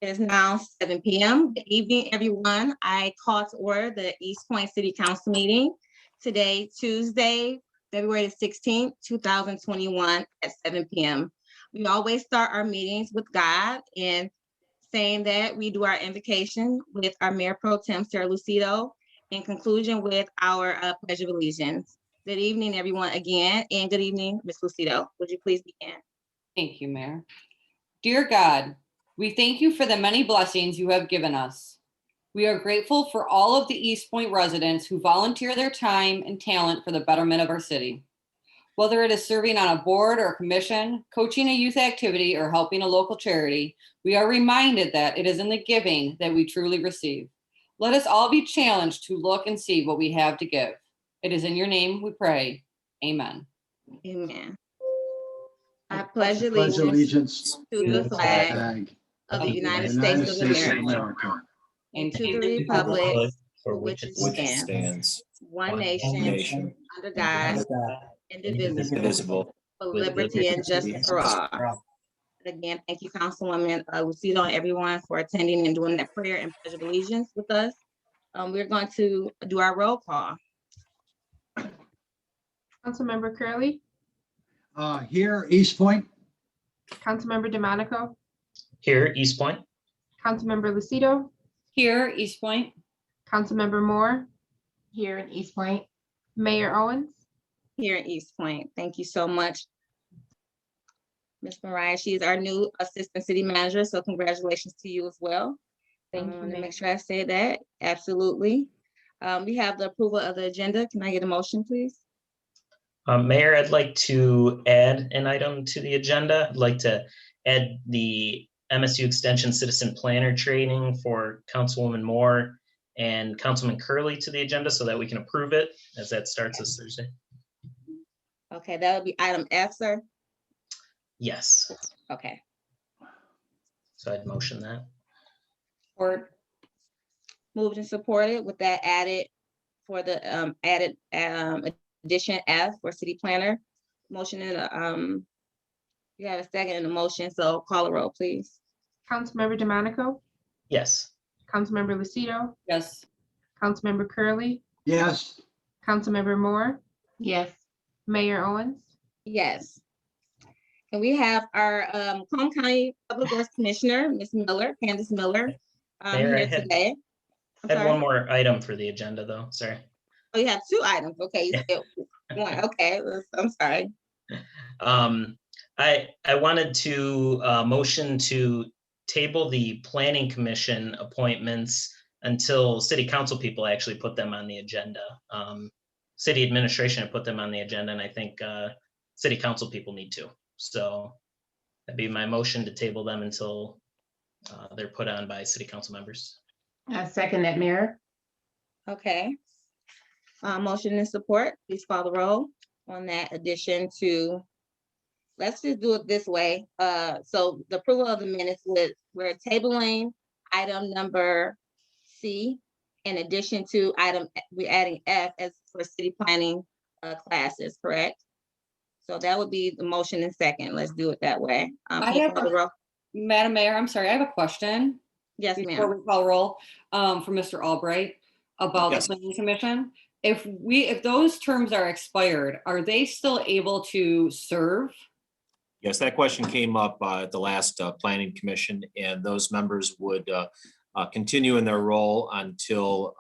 It is now 7 p.m. Good evening, everyone. I call to order the Eastpointe City Council meeting today, Tuesday, February the 16th, 2021 at 7 p.m. We always start our meetings with God and saying that we do our invocation with our Mayor Pro Tem, Sarah Lucido, in conclusion with our Pledge of Allegiance. Good evening, everyone, again, and good evening, Ms. Lucido. Would you please begin? Thank you, Mayor. Dear God, we thank you for the many blessings you have given us. We are grateful for all of the Eastpointe residents who volunteer their time and talent for the betterment of our city. Whether it is serving on a board or a commission, coaching a youth activity, or helping a local charity, we are reminded that it is in the giving that we truly receive. Let us all be challenged to look and see what we have to give. It is in your name we pray. Amen. Amen. I pledge allegiance to the flag of the United States of America and to the republic for which it stands, one nation, under God, indivisible, for liberty and justice for all. Again, thank you, Councilwoman Lucido, and everyone for attending and doing that prayer and pledge of allegiance with us. We're going to do our roll call. Councilmember Curley, Here, Eastpointe. Councilmember DeMonico, Here, Eastpointe. Councilmember Lucido, Here, Eastpointe. Councilmember Moore, Here in Eastpointe. Mayor Owens. Here in Eastpointe. Thank you so much, Ms. Mariah. She is our new Assistant City Manager, so congratulations to you as well. Thank you, To Mayor. make sure I say that, absolutely. We have the approval of the agenda. Can I get a motion, please? Mayor, I'd like to add an item to the agenda. I'd like to add the MSU Extension Citizen Planner training for Councilwoman Moore and Councilman Curley to the agenda so that we can approve it as that starts this Thursday. Okay, that would be item F, sir. Yes, Okay, so I'd motion that. Or moved and supported with that added for the added addition F for city planner. Motion in you have a second in the motion, so call a roll, please. Councilmember DeMonico, Yes. Councilmember Lucido, yes. Councilmember Curley, Yes. Councilmember Moore, Yes. Mayor Owens. Yes. And we have our Macomb County Public Works Commissioner, Ms. Miller, Candace Miller, Mayor, I here had- today. I'm I had sorry. one more item for the agenda though, sorry. Oh, you have two items. Okay, you said one. Okay, I'm sorry. I wanted to motion to table the planning commission appointments until city council people actually put them on the agenda. City administration had put them on the agenda, and I think city council people need to. So that'd be my motion to table them until they're put on by city council members. I second that, Mayor. Okay. Motion and support. Please call the roll on that addition to, let's just do it this way. So the approval of the minutes we're tabling item number C in addition to we're adding F as for city planning classes, correct? So that would be the motion and second. Let's do it that way. I Can you have call the roll? Madam Mayor, I'm sorry, I have a question. Yes, Before ma'am. we call roll, for Mr. Albright about Yes. the planning commission. If those terms are expired, are they still able to serve? Yes, that question came up at the last planning commission, and those members would continue in their role until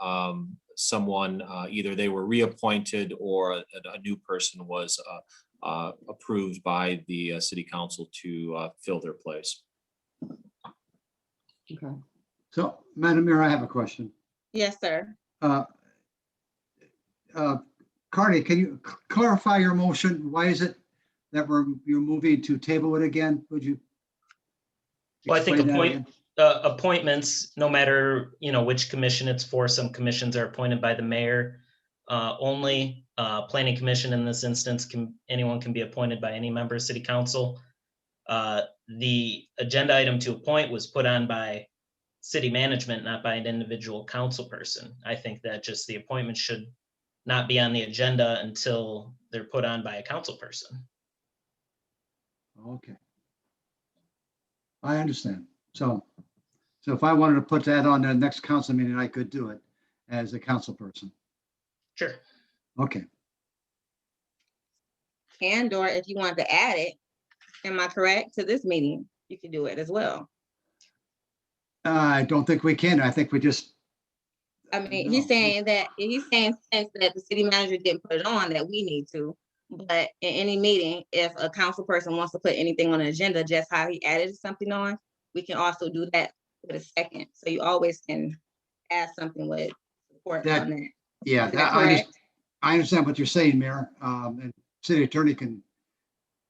someone, either they were reappointed or a new person was approved by the city council to fill their place. Okay. So, Madam Mayor, I have a question. Yes, sir. Carney, can you clarify your motion? Why is it that you're moving to table it again? Would you? Well, I think explain that again? appointments, no matter, which commission it's for, some commissions are appointed by the mayor only. Planning commission in this instance, anyone can be appointed by any member of city council. The agenda item to appoint was put on by city management, not by an individual council person. I think that just the appointment should not be on the agenda until they're put on by a council person. Okay. I understand. So So if I wanted to put that on the next council meeting, I could do it as a council person. Sure. Okay. And or if you want to add it, am I correct, to this meeting, you can do it as well. I don't think we can. I think we just, I mean, No. he's saying since that the city manager didn't put it on, that we need to. But in any meeting, if a council person wants to put anything on the agenda, just how he added something on, we can also do that with a second. So you always can add something with support That- on that. yeah, Is that I correct? understand what you're saying, Mayor. And city attorney can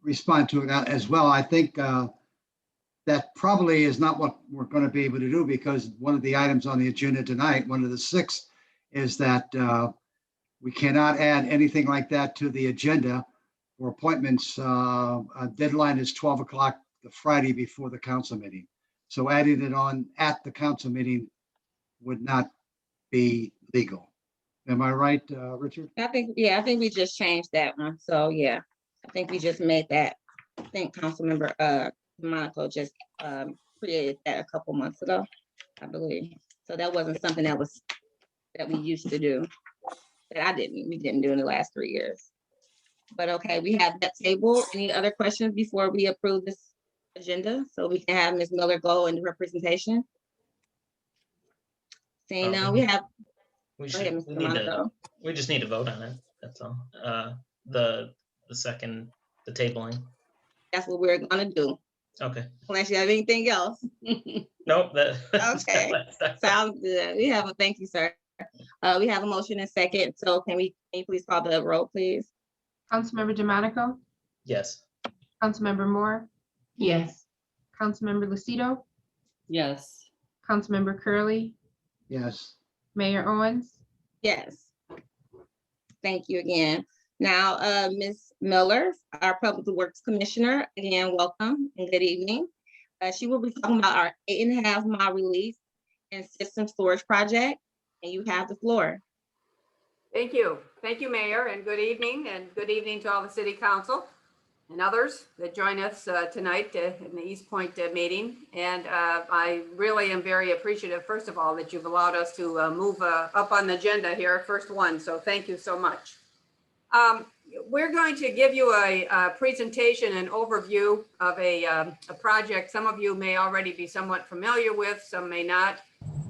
respond to it as well. I think that probably is not what we're going to be able to do, because one of the items on the agenda tonight, one of the 6, is that we cannot add anything like that to the agenda for appointments. A deadline is 12 o'clock the Friday before the council meeting. So adding it on at the council meeting would not be legal. Am I right, Richard? I think we just changed that one. So yeah, I think we just made that. I think Councilmember Monaco just created that a couple months ago, I believe. So that wasn't something that we used to do. That we didn't do in the last 3 years. But okay, we have that table. Any other questions before we approve this agenda? So we can have Ms. Miller go into representation. Saying now we have, We go ahead, should, Mr. Monaco. we just need to vote on it. That's all. The second, the tabling. That's what we're gonna do, Okay. unless you have anything else. Nope, that. Okay. Sounds good. Thank you, sir. We have a motion and second. So can you please call the roll, please? Councilmember DeMonico, Yes. Councilmember Moore, Yes. Councilmember Lucido, Yes. Councilmember Curley, Yes. Mayor Owens. Yes. Thank you again. Now, Ms. Miller, our Public Works Commissioner, again, welcome and good evening. She will be talking about our 8.5 mile release and system storage project, and you have the floor. Thank you. Thank you, Mayor, and good evening to all the city council and others that join us tonight in the Eastpointe meeting. And I really am very appreciative, first of all, that you've allowed us to move up on the agenda here, first one. So thank you so much. We're going to give you a presentation and overview of a project some of you may already be somewhat familiar with, some may not.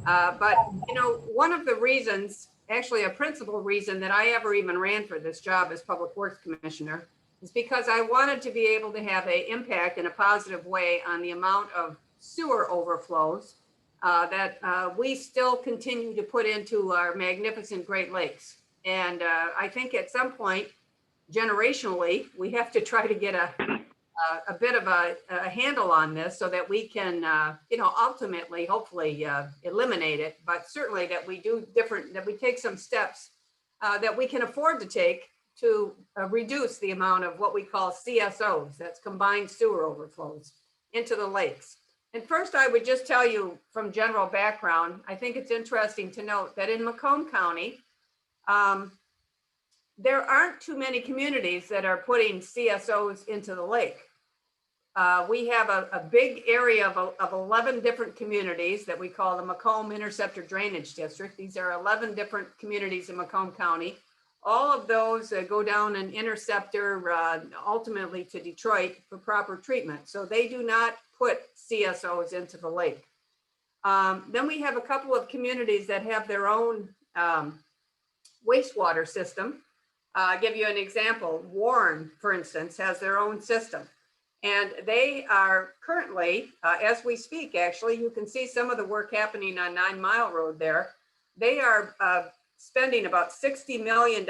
But, you know, one of the reasons, actually a principal reason that I ever even ran for this job as Public Works Commissioner is because I wanted to be able to have an impact in a positive way on the amount of sewer overflows that we still continue to put into our magnificent Great Lakes. And I think at some point, generationally, we have to try to get a bit of a handle on this so that we can, ultimately, hopefully eliminate it, but certainly that we take some steps that we can afford to take to reduce the amount of what we call CSOs, that's combined sewer overflows, into the lakes. And first, I would just tell you from general background, I think it's interesting to note that in Macomb County, there aren't too many communities that are putting CSOs into the lake. We have a big area of 11 different communities that we call the Macomb Interceptor Drainage District. These are 11 different communities in Macomb County. All of those go down an interceptor ultimately to Detroit for proper treatment. So they do not put CSOs into the lake. Then we have a couple of communities that have their own wastewater system. I'll give you an example. Warren, for instance, has their own system. And they are currently, as we speak, actually, you can see some of the work happening on 9 Mile Road there. They are spending about $60 million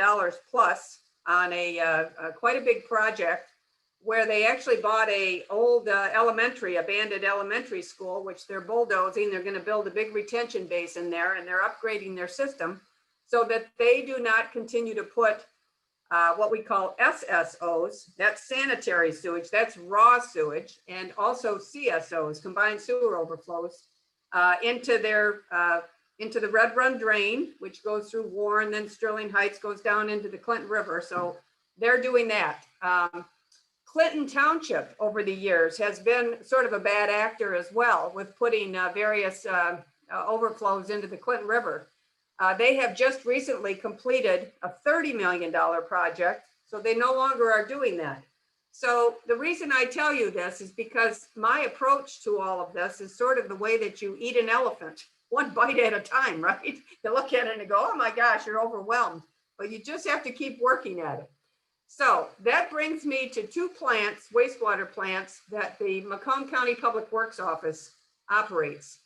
plus on quite a big project where they actually bought a old abandoned elementary school, which they're bulldozing. They're going to build a big retention basin there, and they're upgrading their system so that they do not continue to put what we call SSOs, that's sanitary sewage, that's raw sewage, and also CSOs, combined sewer overflows, into the Red Run drain, which goes through Warren, then Sterling Heights goes down into the Clinton River. So they're doing that. Clinton Township over the years has been sort of a bad actor as well with putting various overflows into the Clinton River. They have just recently completed a $30 million project, so they no longer are doing that. So the reason I tell you this is because my approach to all of this is sort of the way that you eat an elephant, one bite at a time, right? You look at it and go, oh my gosh, you're overwhelmed, but you just have to keep working at it. So that brings me to two plants, wastewater plants, that the Macomb County Public Works Office operates.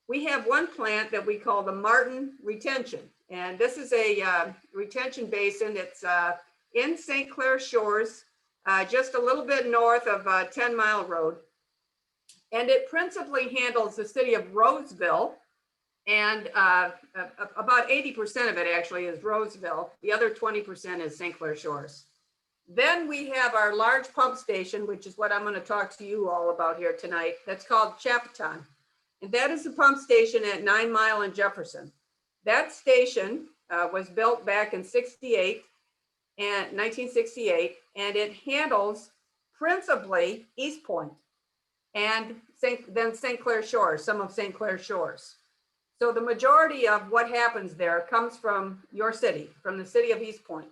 We have one plant that we call the Martin Retention, and this is a retention basin. It's in St. Clair Shores, just a little bit north of 10 Mile Road. And it principally handles the city of Roseville, and about 80% of it actually is Roseville. The other 20% is St. Clair Shores. Then we have our large pump station, which is what I'm going to talk to you all about here tonight. That's called Chapaton. And that is the pump station at 9 Mile and Jefferson. That station was built back in 1968, and it handles principally Eastpointe and then St. Clair Shores, some of St. Clair Shores. So the majority of what happens there comes from your city, from the city of Eastpointe.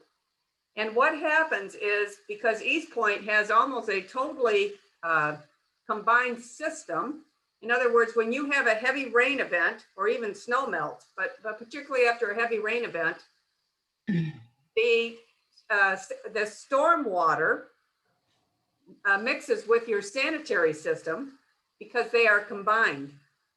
And what happens is, because Eastpointe has almost a totally combined system. In other words, when you have a heavy rain event or even snow melt, but particularly after a heavy rain event, the storm water mixes with your sanitary system because they are combined.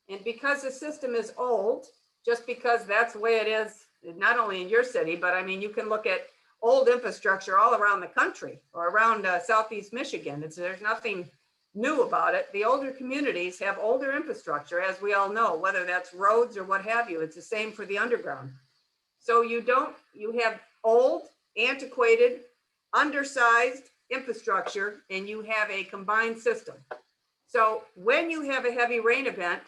And because the system is old, just because that's the way it is, not only in your city, but I mean, you can look at old infrastructure all around the country or around Southeast Michigan. There's nothing new about it. The older communities have older infrastructure, as we all know, whether that's roads or what have you. It's the same for the underground. So you have old, antiquated, undersized infrastructure, and you have a combined system. So when you have a heavy rain event,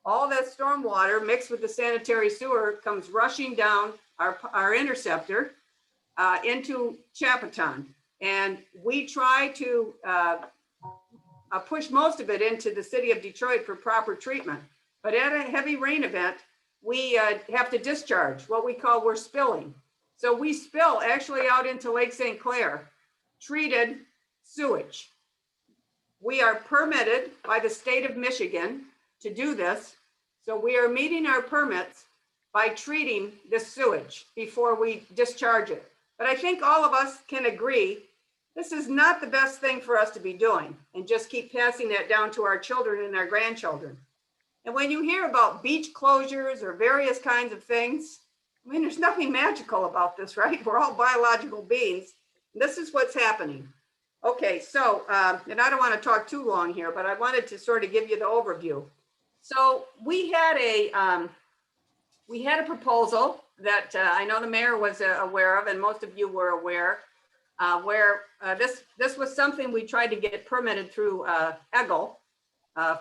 all that storm water mixed with the sanitary sewer comes rushing down our interceptor into Chapaton. And we try to push most of it into the city of Detroit for proper treatment. But at a heavy rain event, we have to discharge what we call we're spilling. So we spill actually out into Lake St. Clair, treated sewage. We are permitted by the state of Michigan to do this. So we are meeting our permits by treating this sewage before we discharge it. But I think all of us can agree this is not the best thing for us to be doing, and just keep passing that down to our children and our grandchildren. And when you hear about beach closures or various kinds of things, I mean, there's nothing magical about this, right? We're all biological beings. This is what's happening. Okay, so, and I don't want to talk too long here, but I wanted to sort of give you the overview. So we had a proposal that I know the mayor was aware of, and most of you were aware, where this was something we tried to get permitted through EGLE,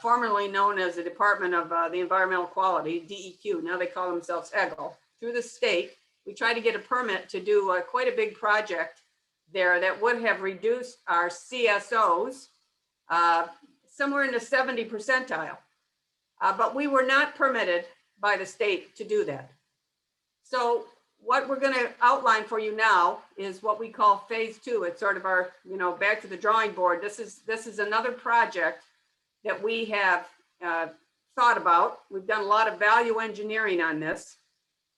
formerly known as the Department of the Environmental Quality, DEQ. Now they call themselves EGLE. Through the state, we tried to get a permit to do quite a big project there that would have reduced our CSOs somewhere in the 70 percentile. But we were not permitted by the state to do that. So what we're going to outline for you now is what we call phase 2. It's sort of our, back to the drawing board. This is another project that we have thought about. We've done a lot of value engineering on this,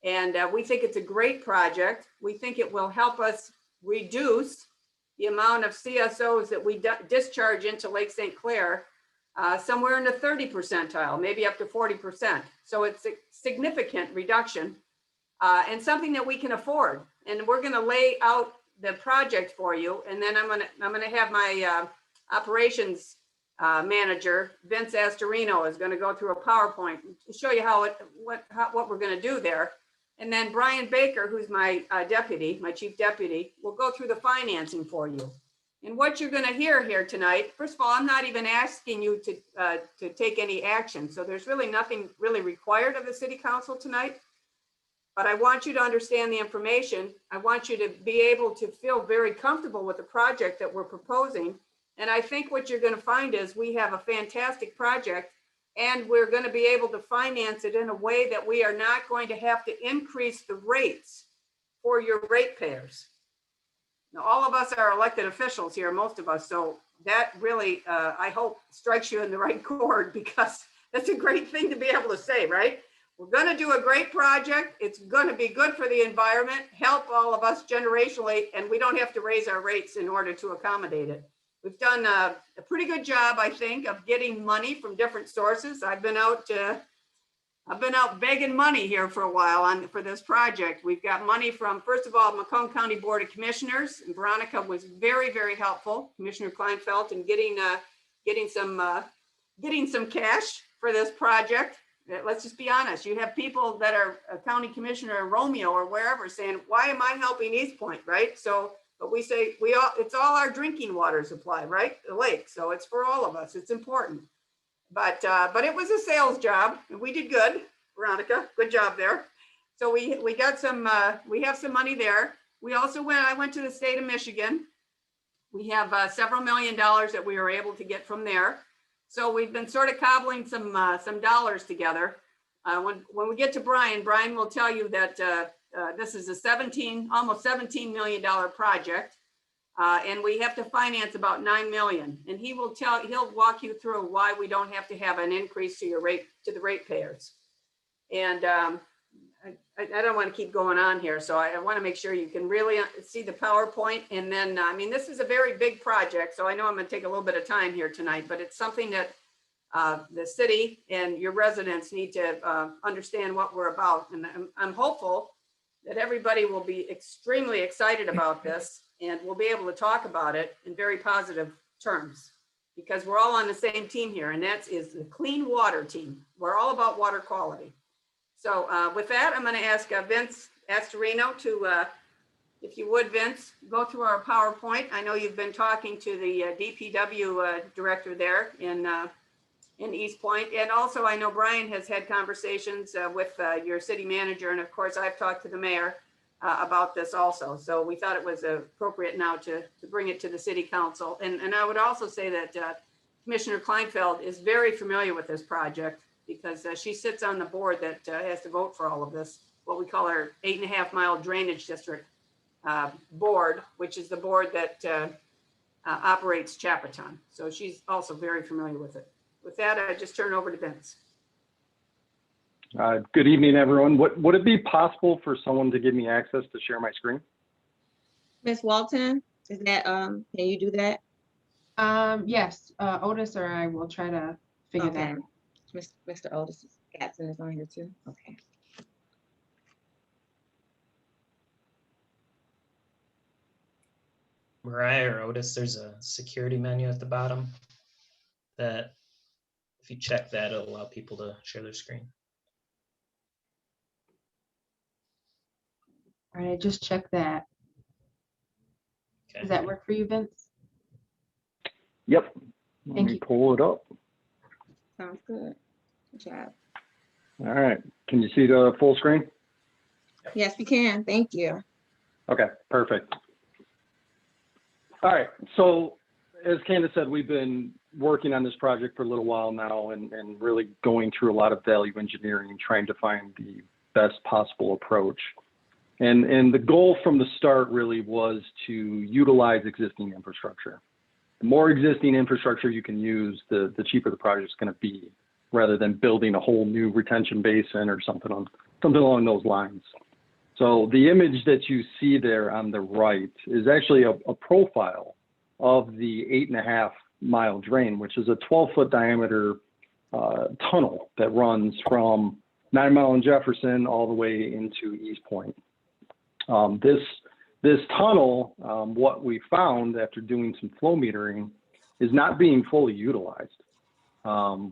and we think it's a great project. We think it will help us reduce the amount of CSOs that we discharge into Lake St. Clair somewhere in the 30 percentile, maybe up to 40%. So it's a significant reduction and something that we can afford. And we're going to lay out the project for you. And then I'm going to have my operations manager, Vince Astorino, is going to go through a PowerPoint to show you what we're going to do there. And then Brian Baker, who's my deputy, my chief deputy, will go through the financing for you. And what you're going to hear here tonight, first of all, I'm not even asking you to take any action. So there's really nothing really required of the city council tonight. But I want you to understand the information. I want you to be able to feel very comfortable with the project that we're proposing. And I think what you're going to find is we have a fantastic project, and we're going to be able to finance it in a way that we are not going to have to increase the rates for your ratepayers. Now, all of us are elected officials here, most of us, so that really, I hope, strikes you in the right chord, because that's a great thing to be able to say, right? We're going to do a great project. It's going to be good for the environment, help all of us generationally, and we don't have to raise our rates in order to accommodate it. We've done a pretty good job, I think, of getting money from different sources. I've been out begging money here for a while for this project. We've got money from, first of all, Macomb County Board of Commissioners, and Veronica was very, very helpful, Commissioner Kleinfeld, in getting some cash for this project. Let's just be honest. You have people that are a county commissioner in Romeo or wherever saying, why am I helping Eastpointe, right? So, but we say it's all our drinking water supply, right? The lake. So it's for all of us. It's important. But it was a sales job, and we did good, Veronica. Good job there. So we got some. We have some money there. We also I went to the state of Michigan. We have several $1 million that we were able to get from there. So we've been sort of cobbling some dollars together. When we get to Brian will tell you that this is a almost $17 million project. And we have to finance about $9 million. And he'll walk you through why we don't have to have an increase to the ratepayers. And I don't want to keep going on here. So I want to make sure you can really see the PowerPoint. And then, I mean, this is a very big project. So I know I'm going to take a little bit of time here tonight, but it's something that the city and your residents need to understand what we're about. And I'm hopeful that everybody will be extremely excited about this, and we'll be able to talk about it in very positive terms, because we're all on the same team here, and that is the clean water team. We're all about water quality. So with that, I'm going to ask Vince Astorino to, if you would, Vince, go through our PowerPoint. I know you've been talking to the DPW director there in Eastpointe. And also I know Brian has had conversations with your city manager. And of course, I've talked to the mayor about this also. So we thought it was appropriate now to bring it to the city council. And I would also say that Commissioner Kleinfeld is very familiar with this project, because she sits on the board that has to vote for all of this, what we call our 8.5 mile drainage district board, which is the board that operates Chapaton. So she's also very familiar with it. With that, I just turn it over to Vince. Good evening, everyone. Would it be possible for someone to give me access to share my screen? Ms. Walton, is that, can you do that? Yes, Otis or I will try to figure that out. Mr. Otis Gatson is on here too. Okay. Mariah or Otis, there's a security menu at the bottom that, if you check that, it'll allow people to share their screen. All right, I just checked that. Okay. Does that work for you, Vince? Yep. Let Thank me you. pull it up. Sounds good. Good job. All right. Can you see the full screen? Yes, we can. Thank you. Okay, perfect. All right. So as Candace said, we've been working on this project for a little while now, and really going through a lot of value engineering, trying to find the best possible approach. And the goal from the start really was to utilize existing infrastructure. The more existing infrastructure you can use, the cheaper the project is going to be, rather than building a whole new retention basin or something along those lines. So the image that you see there on the right is actually a profile of the 8.5 mile drain, which is a 12-foot diameter tunnel that runs from 9 Mile and Jefferson all the way into Eastpointe. This tunnel, what we found after doing some flow metering, is not being fully utilized.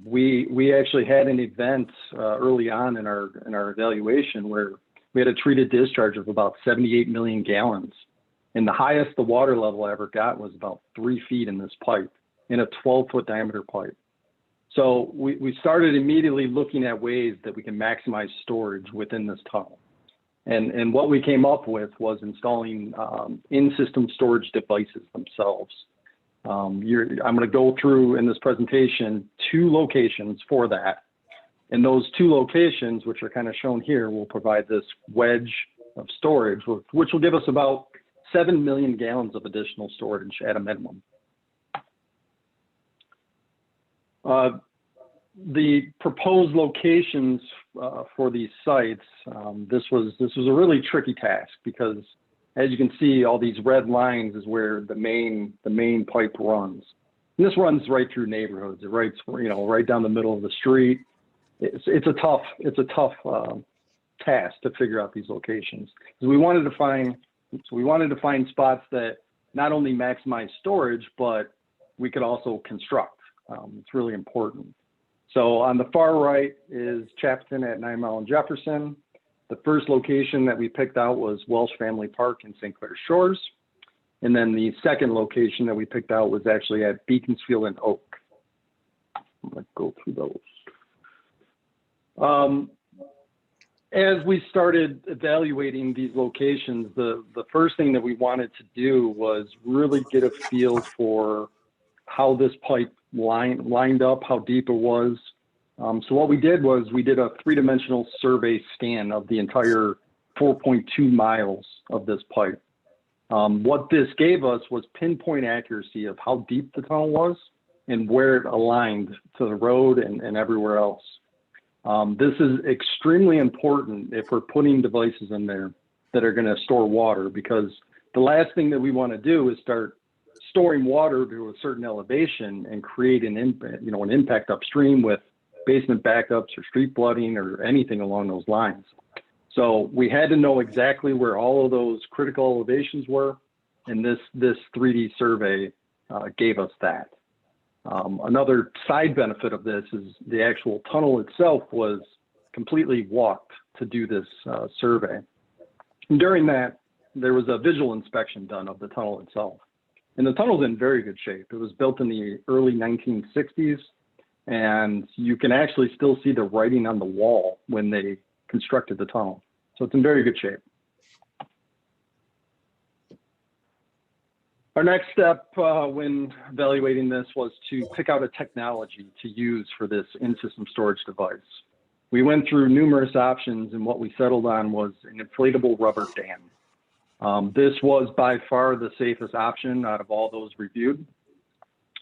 We actually had an event early on in our evaluation where we had a treated discharge of about 78 million gallons. And the highest the water level I ever got was about 3 feet in this pipe, in a 12-foot diameter pipe. So we started immediately looking at ways that we can maximize storage within this tunnel. And what we came up with was installing in-system storage devices themselves. I'm going to go through in this presentation 2 locations for that. And those 2 locations, which are kind of shown here, will provide this wedge of storage, which will give us about 7 million gallons of additional storage at a minimum. The proposed locations for these sites, this was a really tricky task because, as you can see, all these red lines is where the main pipe runs. And this runs right through neighborhoods. It runs, right down the middle of the street. It's a tough task to figure out these locations. So we wanted to find spots that not only maximize storage, but we could also construct. It's really important. So on the far right is Chapton at 9 Mile and Jefferson. The first location that we picked out was Welsh Family Park in St. Clair Shores. And then the second location that we picked out was actually at Beaconsfield and Oak. I'm going to go through those. As we started evaluating these locations, the first thing that we wanted to do was really get a feel for how this pipe lined up, how deep it was. So what we did was we did a 3-dimensional survey scan of the entire 4.2 miles of this pipe. What this gave us was pinpoint accuracy of how deep the tunnel was and where it aligned to the road and everywhere else. This is extremely important if we're putting devices in there that are going to store water, because the last thing that we want to do is start storing water to a certain elevation and create an impact upstream with basement backups or street flooding or anything along those lines. So we had to know exactly where all of those critical elevations were, and this 3D survey gave us that. Another side benefit of this is the actual tunnel itself was completely walked to do this survey. And during that, there was a visual inspection done of the tunnel itself. And the tunnel's in very good shape. It was built in the early 1960s, and you can actually still see the writing on the wall when they constructed the tunnel. So it's in very good shape. Our next step when evaluating this was to pick out a technology to use for this in-system storage device. We went through numerous options, and what we settled on was an inflatable rubber dam. This was by far the safest option out of all those reviewed.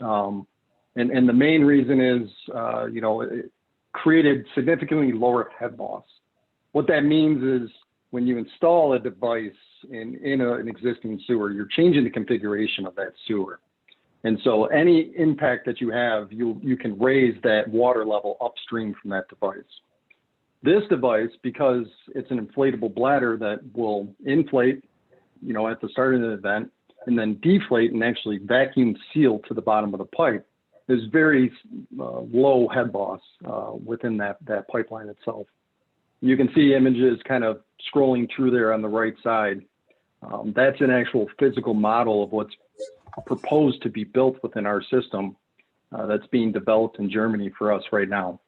And the main reason is, it created significantly lower head loss. What that means is when you install a device in an existing sewer, you're changing the configuration of that sewer. And so any impact that you have, you can raise that water level upstream from that device. This device, because it's an inflatable bladder that will inflate, at the start of the event, and then deflate and actually vacuum seal to the bottom of the pipe, there's very low head loss within that pipeline itself. You can see images kind of scrolling through there on the right side. That's an actual physical model of what's proposed to be built within our system that's being developed in Germany for us right now.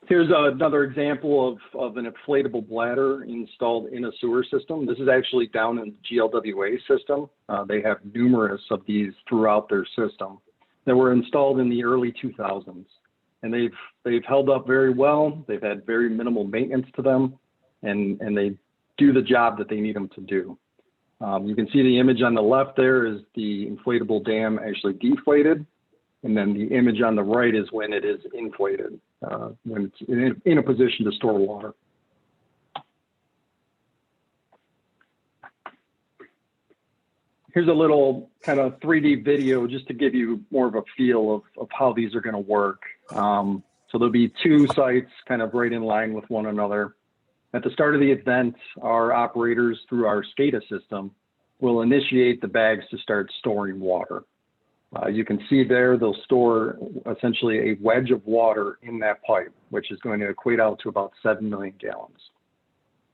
Here's another example of an inflatable bladder installed in a sewer system. This is actually down in the GLWA system. They have numerous of these throughout their system that were installed in the early 2000s. And they've held up very well. They've had very minimal maintenance to them, and they do the job that they need them to do. You can see the image on the left there is the inflatable dam actually deflated. And then the image on the right is when it is inflated, when it's in a position to store water. Here's a little kind of 3D video just to give you more of a feel of how these are going to work. So there'll be 2 sites kind of right in line with one another. At the start of the event, our operators through our SCADA system will initiate the bags to start storing water. You can see there, they'll store essentially a wedge of water in that pipe, which is going to equate out to about 7 million gallons.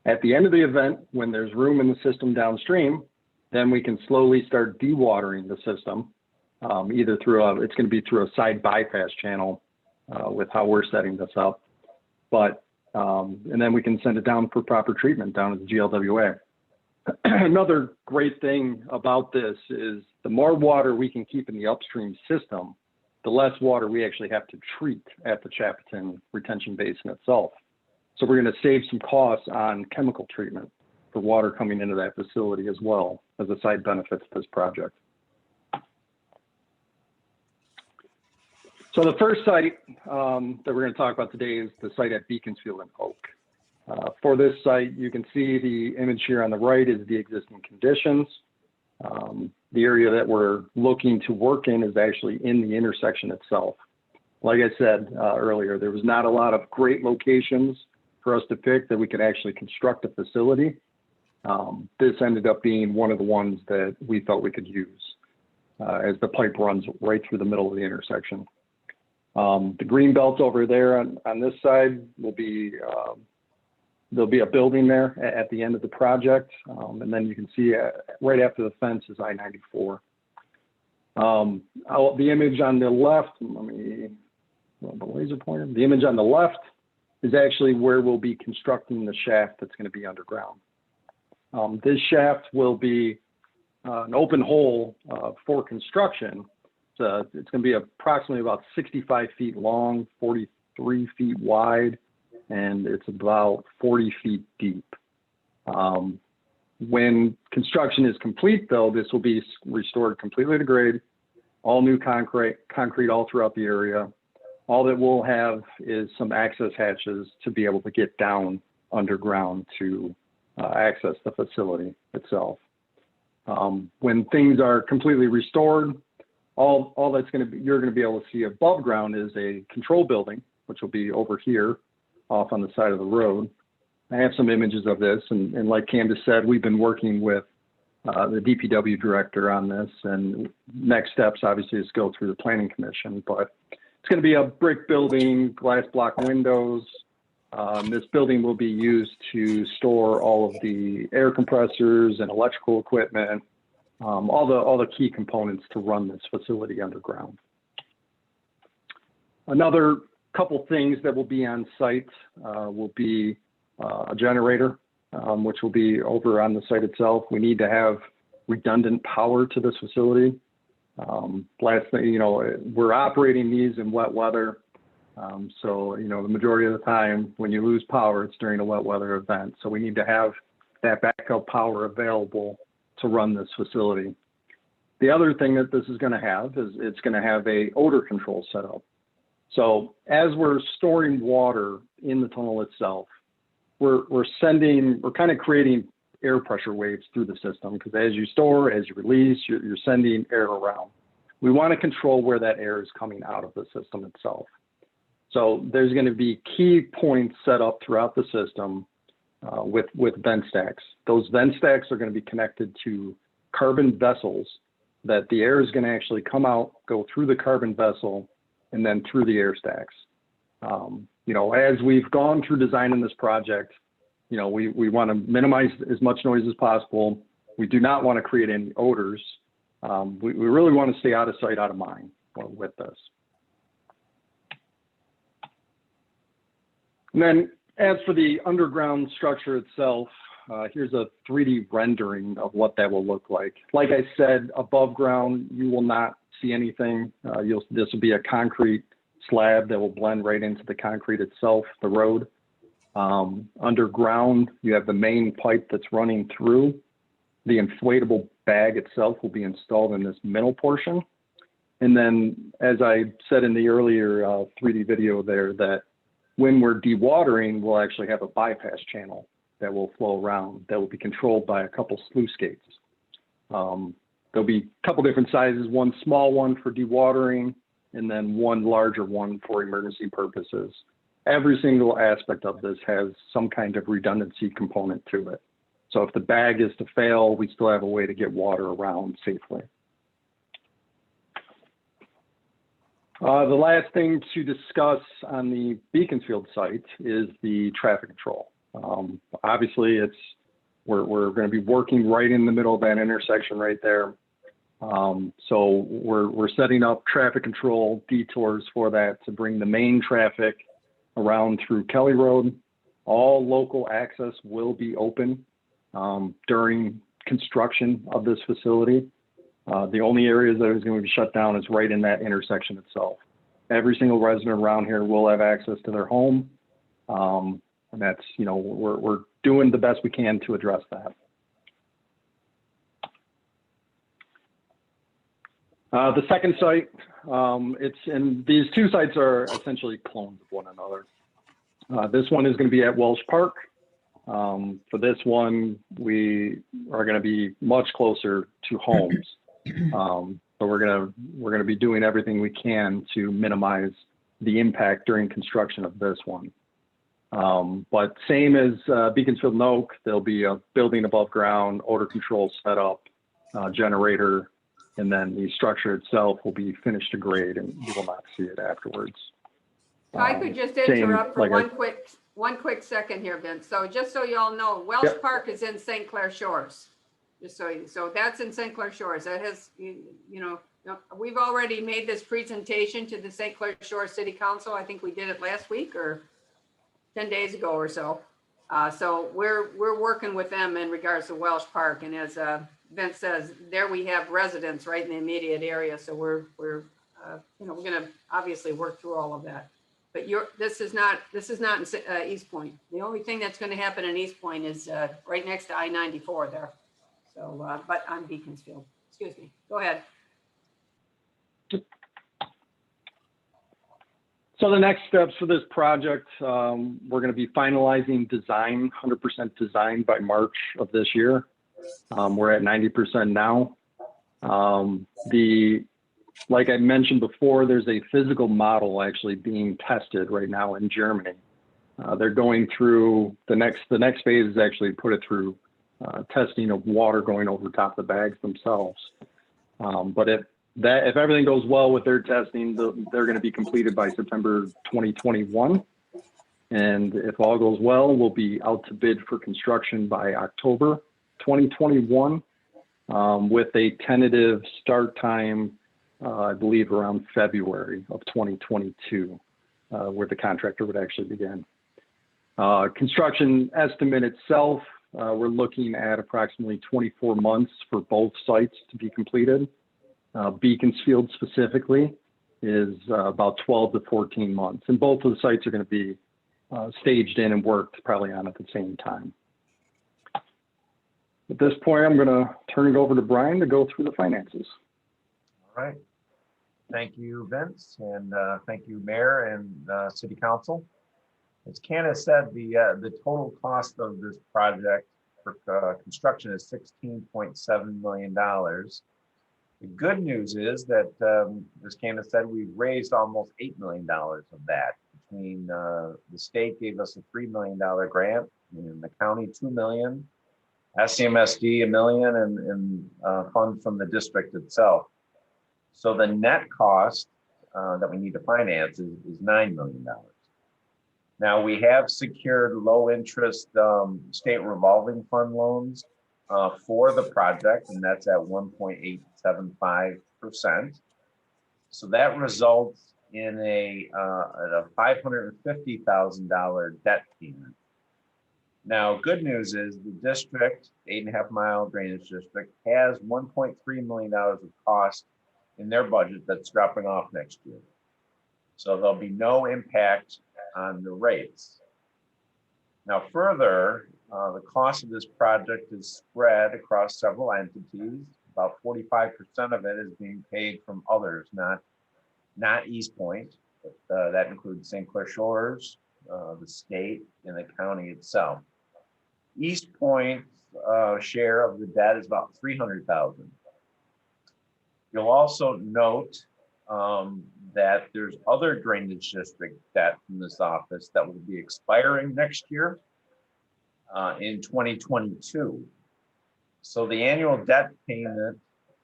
At the end of the event, when there's room in the system downstream, then we can slowly start dewatering the system, either through it's going to be through a side bypass channel with how we're setting this up. But, and then we can send it down for proper treatment down at the GLWA. Another great thing about this is the more water we can keep in the upstream system, the less water we actually have to treat at the Chappaqua retention basin itself. So we're going to save some costs on chemical treatment for water coming into that facility as well as a side benefit to this project. So the first site that we're going to talk about today is the site at Beaconsfield and Oak. For this site, you can see the image here on the right is the existing conditions. The area that we're looking to work in is actually in the intersection itself. Like I said earlier, there was not a lot of great locations for us to pick that we could actually construct a facility. This ended up being one of the ones that we thought we could use as the pipe runs right through the middle of the intersection. The green belt over there on this side will be, there'll be a building there at the end of the project. And then you can see right after the fence is I-94. The image on the left, let me, the laser pointer. The image on the left is actually where we'll be constructing the shaft that's going to be underground. This shaft will be an open hole for construction. So it's going to be approximately about 65 feet long, 43 feet wide, and it's about 40 feet deep. When construction is complete, though, this will be restored completely to grade, all new concrete all throughout the area. All that we'll have is some access hatches to be able to get down underground to access the facility itself. When things are completely restored, all that's going to be, you're going to be able to see above ground is a control building, which will be over here off on the side of the road. I have some images of this, and like Candace said, we've been working with the DPW director on this, and next steps obviously is go through the planning commission, but it's going to be a brick building, glass block windows. This building will be used to store all of the air compressors and electrical equipment, all the key components to run this facility underground. Another couple things that will be on site will be a generator, which will be over on the site itself. We need to have redundant power to this facility. Last thing, we're operating these in wet weather. So, the majority of the time when you lose power, it's during a wet weather event. So we need to have that backup power available to run this facility. The other thing that this is going to have is it's going to have a odor control setup. So as we're storing water in the tunnel itself, we're kind of creating air pressure waves through the system, because as you store, as you release, you're sending air around. We want to control where that air is coming out of the system itself. So there's going to be key points set up throughout the system with vent stacks. Those vent stacks are going to be connected to carbon vessels that the air is going to actually come out, go through the carbon vessel, and then through the air stacks. As we've gone through designing this project, we want to minimize as much noise as possible. We do not want to create any odors. We really want to stay out of sight, out of mind with this. And then as for the underground structure itself, here's a 3D rendering of what that will look like. Like I said, above ground, you will not see anything. This will be a concrete slab that will blend right into the concrete itself, the road. Underground, you have the main pipe that's running through. The inflatable bag itself will be installed in this middle portion. And then, as I said in the earlier 3D video there, that when we're dewatering, we'll actually have a bypass channel that will flow around that will be controlled by a couple sluice gates. There'll be a couple different sizes, one small one for dewatering, and then one larger one for emergency purposes. Every single aspect of this has some kind of redundancy component to it. So if the bag is to fail, we still have a way to get water around safely. The last thing to discuss on the Beaconsfield site is the traffic control. Obviously, we're going to be working right in the middle of that intersection right there. So we're setting up traffic control detours for that to bring the main traffic around through Kelly Road. All local access will be open during construction of this facility. The only areas that is going to be shut down is right in that intersection itself. Every single resident around here will have access to their home. And that's, we're doing the best we can to address that. The second site, these two sites are essentially clones of one another. This one is going to be at Welsh Park. For this one, we are going to be much closer to homes. So we're gonna be doing everything we can to minimize the impact during construction of this one. But same as Beaconsfield and Oak, there'll be a building above ground, odor control setup, generator, and then the structure itself will be finished to grade, and you will not see it afterwards. If I could just interrupt for one quick second here, Vince. So just so you all know, Welsh Park is in St. Clair Shores. Just so that's in St. Clair Shores. That has, we've already made this presentation to the St. Clair Shores City Council. I think we did it last week or 10 days ago or so. So we're working with them in regards to Welsh Park. And as Vince says, there we have residents right in the immediate area. So we're going to obviously work through all of that. But this is not in Eastpointe. The only thing that's going to happen in Eastpointe is right next to I-94 there. So, but on Beaconsfield, excuse me, go ahead. So the next steps for this project, we're going to be finalizing design, 100% design by March of this year. We're at 90% now. Like I mentioned before, there's a physical model actually being tested right now in Germany. They're going through the next phase is actually put it through testing of water going over top of the bags themselves. But if everything goes well with their testing, they're going to be completed by September 2021. And if all goes well, we'll be out to bid for construction by October 2021 with a tentative start time, I believe around February of 2022, where the contractor would actually begin. Construction estimate itself, we're looking at approximately 24 months for both sites to be completed. Beaconsfield specifically is about 12 to 14 months. And both of the sites are going to be staged in and worked probably on at the same time. At this point, I'm going to turn it over to Brian to go through the finances. All right. Thank you, Vince, and thank you, Mayor and City Council. As Candace said, the total cost of this project for construction is $16.7 million. The good news is that, as Candace said, we've raised almost $8 million of that. Between the state gave us a $3 million grant, and the county $2 million, SCMSD $1 million, and funds from the district itself. So the net cost that we need to finance is $9 million. Now we have secured low interest state revolving fund loans for the project, and that's at 1.875%. So that results in a $550,000 debt payment. Now, good news is the district, 8.5 Mile Drainage District, has $1.3 million of cost in their budget that's dropping off next year. So there'll be no impact on the rates. Now, further, the cost of this project is spread across several entities. About 45% of it is being paid from others, not Eastpointe, but that includes St. Clair Shores, the state, and the county itself. Eastpointe's share of the debt is about $300,000. You'll also note that there's other drainage district debt from this office that will be expiring next year in 2022. So the annual debt payment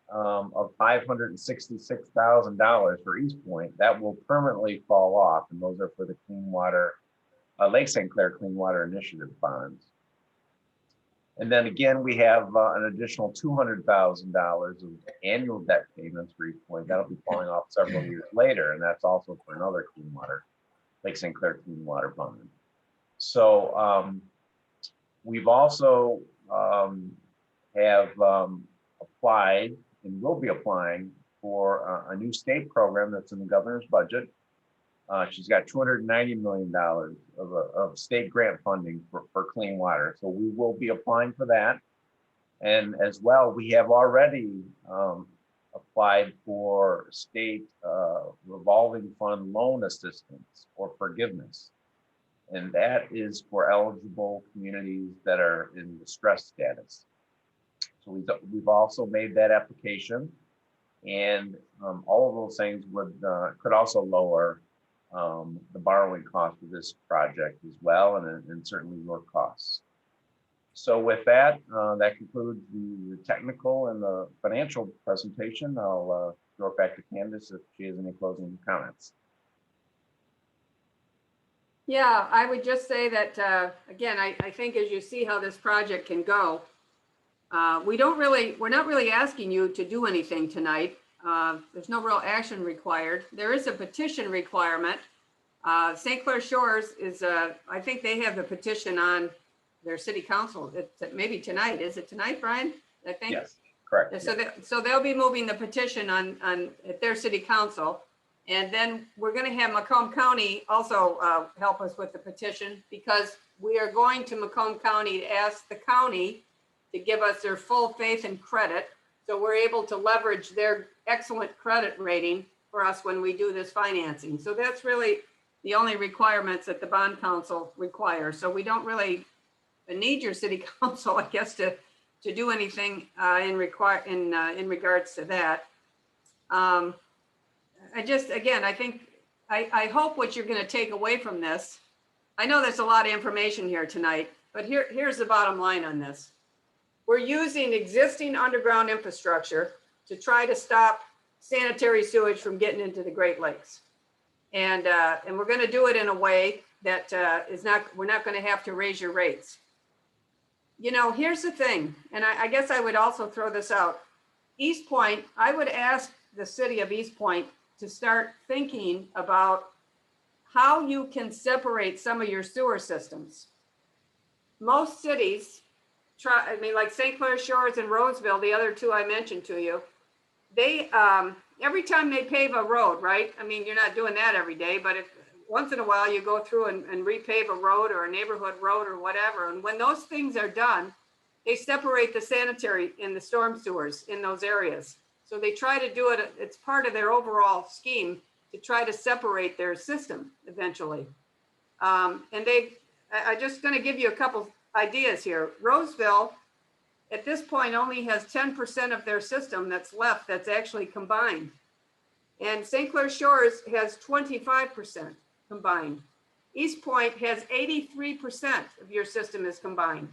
of $566,000 for Eastpointe, that will permanently fall off, and those are for the Clean Water, Lake St. Clair Clean Water Initiative bonds. And then again, we have an additional $200,000 of annual debt payments for Eastpointe. That'll be falling off several years later, and that's also for another Clean Water, Lake St. Clair Clean Water Bond. So We've also have applied and will be applying for a new state program that's in the governor's budget. She's got $290 million of state grant funding for clean water. So we will be applying for that. And as well, we have already applied for state revolving fund loan assistance or forgiveness. And that is for eligible communities that are in distress status. So we've also made that application, and all of those things could also lower the borrowing cost of this project as well, and certainly your costs. So with that, that concludes the technical and the financial presentation. I'll throw it back to Candace if she has any closing comments. Yeah, I would just say that, again, I think as you see how this project can go, we're not really asking you to do anything tonight. There's no real action required. There is a petition requirement. St. Clair Shores is, I think they have the petition on their city council. It's maybe tonight. Is it tonight, Brian? I think. Yes, correct. So they'll be moving the petition at their city council. And then we're going to have Macomb County also help us with the petition, because we are going to Macomb County to ask the county to give us their full faith and credit. So we're able to leverage their excellent credit rating for us when we do this financing. So that's really the only requirements that the bond council requires. So we don't really need your city council, I guess, to do anything in regards to that. I hope what you're going to take away from this, I know there's a lot of information here tonight, but here's the bottom line on this. We're using existing underground infrastructure to try to stop sanitary sewage from getting into the Great Lakes. And we're going to do it in a way that we're not going to have to raise your rates. You know, here's the thing, and I guess I would also throw this out. Eastpointe, I would ask the city of Eastpointe to start thinking about how you can separate some of your sewer systems. Most cities like St. Clair Shores and Roseville, the other two I mentioned to you, they, every time they pave a road, right? I mean, you're not doing that every day, but if once in a while you go through and repave a road or a neighborhood road or whatever. And when those things are done, they separate the sanitary and the storm sewers in those areas. So they try to do it, it's part of their overall scheme to try to separate their system eventually. I'm just going to give you a couple ideas here. Roseville, at this point, only has 10% of their system that's left that's actually combined. And St. Clair Shores has 25% combined. Eastpointe has 83% of your system is combined.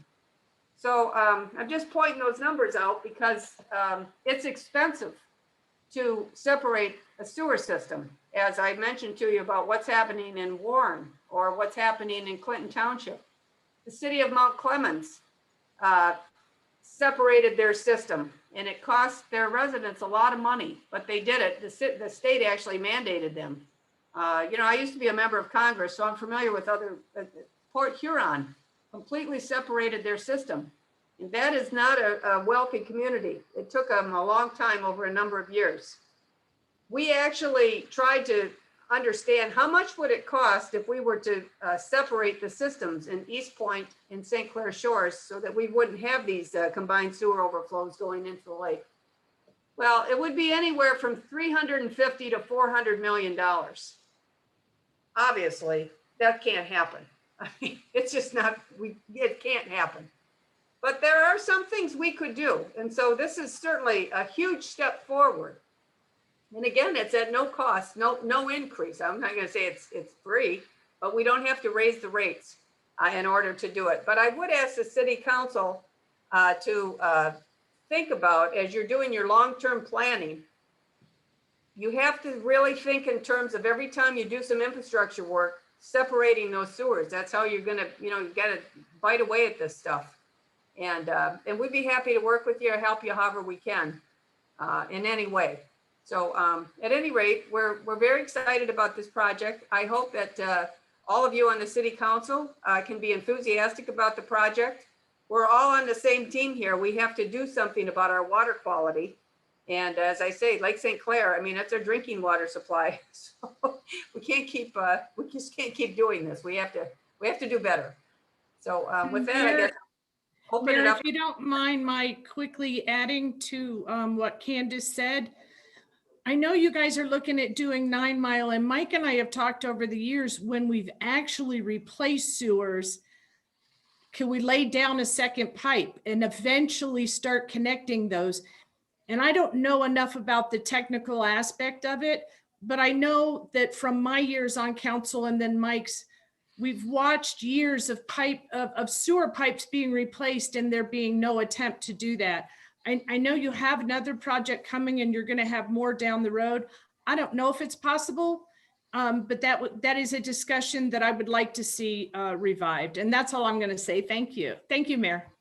So I'm just pointing those numbers out because it's expensive to separate a sewer system. As I mentioned to you about what's happening in Warren or what's happening in Clinton Township. The city of Mount Clemens separated their system, and it cost their residents a lot of money, but they did it. The state actually mandated them. You know, I used to be a member of Congress, so I'm familiar with other, Port Huron completely separated their system. And that is not a wealthy community. It took them a long time, over a number of years. We actually tried to understand how much would it cost if we were to separate the systems in Eastpointe and St. Clair Shores so that we wouldn't have these combined sewer overflows going into the lake. Well, it would be anywhere from $350 to $400 million. Obviously, that can't happen. I mean, it's just not, it can't happen. But there are some things we could do. And so this is certainly a huge step forward. And again, it's at no cost, no increase. I'm not going to say it's free, but we don't have to raise the rates in order to do it. But I would ask the city council to think about, as you're doing your long-term planning, you have to really think in terms of every time you do some infrastructure work, separating those sewers. That's how you're going to, you got to bite away at this stuff. And we'd be happy to work with you or help you however we can in any way. So at any rate, we're very excited about this project. I hope that all of you on the city council can be enthusiastic about the project. we're all on the same team here. We have to do something about our water quality. And as I say, Lake St. Clair, I mean, that's our drinking water supply. So we can't keep, we just can't keep doing this. We have to do better. So with that, I guess, open it Mayor, up. if you don't mind my quickly adding to what Candace said, I know you guys are looking at doing 9 Mile, and Mike and I have talked over the years when we've actually replaced sewers, can we lay down a second pipe and eventually start connecting those? And I don't know enough about the technical aspect of it, but I know that from my years on council and then Mike's, we've watched years of sewer pipes being replaced and there being no attempt to do that. I know you have another project coming and you're going to have more down the road. I don't know if it's possible, but that is a discussion that I would like to see revived. And that's all I'm going to say. Thank you. Thank you, Mayor.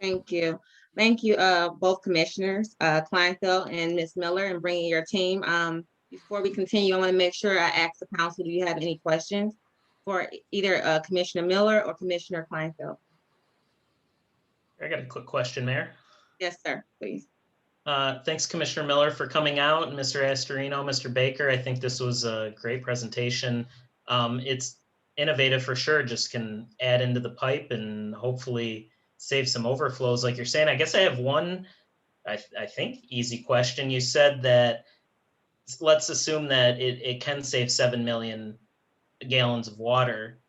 Thank you. Thank you, both commissioners, Kleinfeld and Ms. Miller, and bringing your team. Before we continue, I want to make sure I ask the council, do you have any questions for either Commissioner Miller or Commissioner Kleinfeld? I got a quick question, Mayor. Yes, sir, please. Thanks, Commissioner Miller, for coming out, and Mr. Astorino, Mr. Baker. I think this was a great presentation. It's innovative for sure, just can add into the pipe and hopefully save some overflows like you're saying. I guess I have one, I think, easy question. You said that, let's assume that it can save 7 million gallons of water.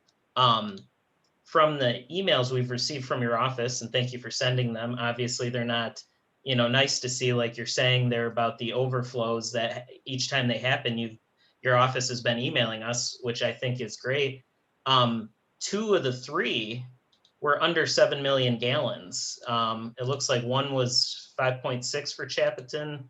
From the emails we've received from your office, and thank you for sending them, obviously they're not, nice to see, like you're saying there about the overflows that each time they happen, your office has been emailing us, which I think is great. 2 of the 3 were under 7 million gallons. It looks like one was 5.6 for Chapatin,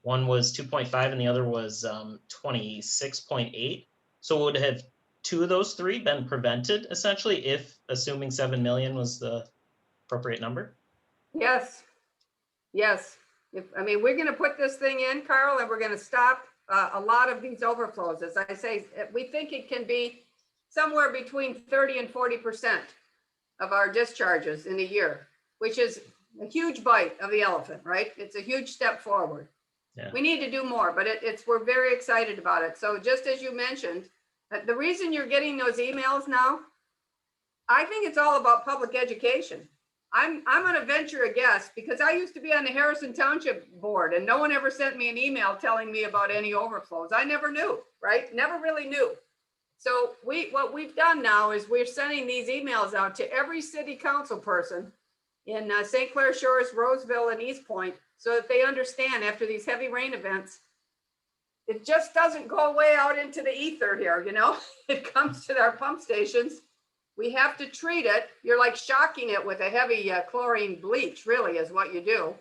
one was 2.5, and the other was 26.8. So would have 2 of those 3 been prevented essentially, if assuming 7 million was the appropriate number? Yes. Yes. I mean, we're going to put this thing in, Carl, and we're going to stop a lot of these overflows. As I say, we think it can be somewhere between 30 and 40% of our discharges in a year, which is a huge bite of the elephant, right? It's a huge step forward. Yeah. We need to do more, but we're very excited about it. So just as you mentioned, the reason you're getting those emails now, I think it's all about public education. I'm going to venture a guess, because I used to be on the Harrison Township board and no one ever sent me an email telling me about any overflows. I never knew, right? Never really knew. So what we've done now is we're sending these emails out to every city council person in St. Clair Shores, Roseville, and Eastpointe, so that they understand after these heavy rain events, it just doesn't go away out into the ether here, it comes to our pump stations. We have to treat it. You're like shocking it with a heavy chlorine bleach, really, is what you do.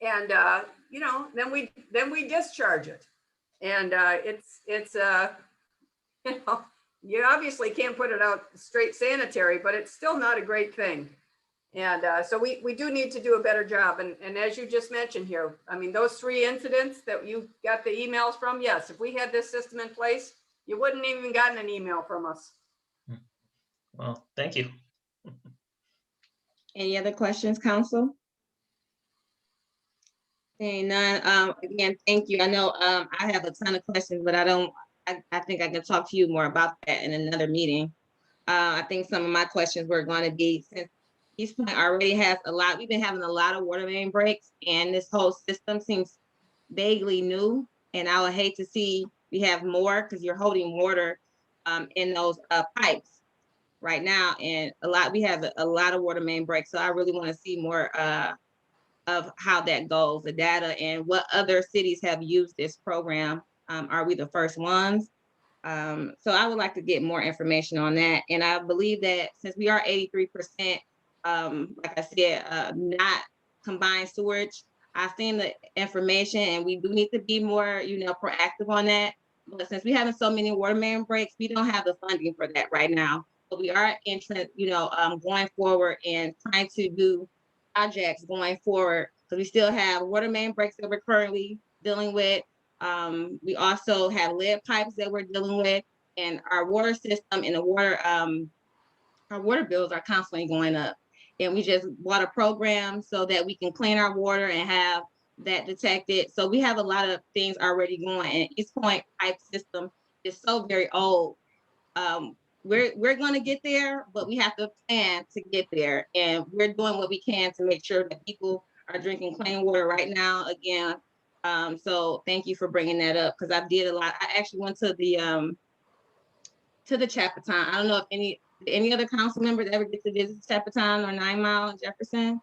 Then we discharge it. And you obviously can't put it out straight sanitary, but it's still not a great thing. And so we do need to do a better job. And as you just mentioned here, I mean, those 3 incidents that you got the emails from, yes, if we had this system in place, you wouldn't even gotten an email from us. Well, thank you. Any other questions, council? Okay, none. Again, thank you. I know I have a ton of questions, but I think I can talk to you more about that in another meeting. I think some of my questions were going to be, since Eastpointe already has a lot, we've been having a lot of water main breaks, and this whole system seems vaguely new. And I would hate to see we have more, because you're holding water in those pipes right now, and we have a lot of water main breaks. So I really want to see more of how that goes, the data, and what other cities have used this program. Are we the first ones? So I would like to get more information on that. And I believe that since we are 83%, like I said, not combined sewage, I've seen the information, and we do need to be more, proactive on that. But since we're having so many water main breaks, we don't have the funding for that right now. But we are going forward and trying to do projects going forward, because we still have water main breaks that we're currently dealing with. We also have lead pipes that we're dealing with, and our water system and the water our water bills are constantly going up. And we just bought a program so that we can clean our water and have that detected. So we have a lot of things already going. And Eastpointe pipe system is so very old. We're going to get there, but we have to plan to get there. And we're doing what we can to make sure that people are drinking clean water right now again. So thank you for bringing that up, because I did a lot. I actually went to the Chappaton. I don't know if any other council members ever get to visit Chappaton or 9 Mile in Jefferson.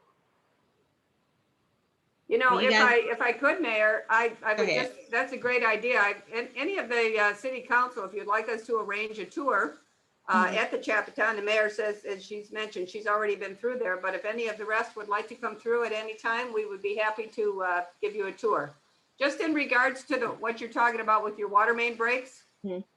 You know, You guys- if I could, Mayor, I Go would ahead. just, that's a great idea. And any of the city council, if you'd like us to arrange a tour at the Chappaton, the mayor says, as she's mentioned, she's already been through there, but if any of the rest would like to come through at any time, we would be happy to give you a tour. Just in regards to what you're talking about with your water main breaks,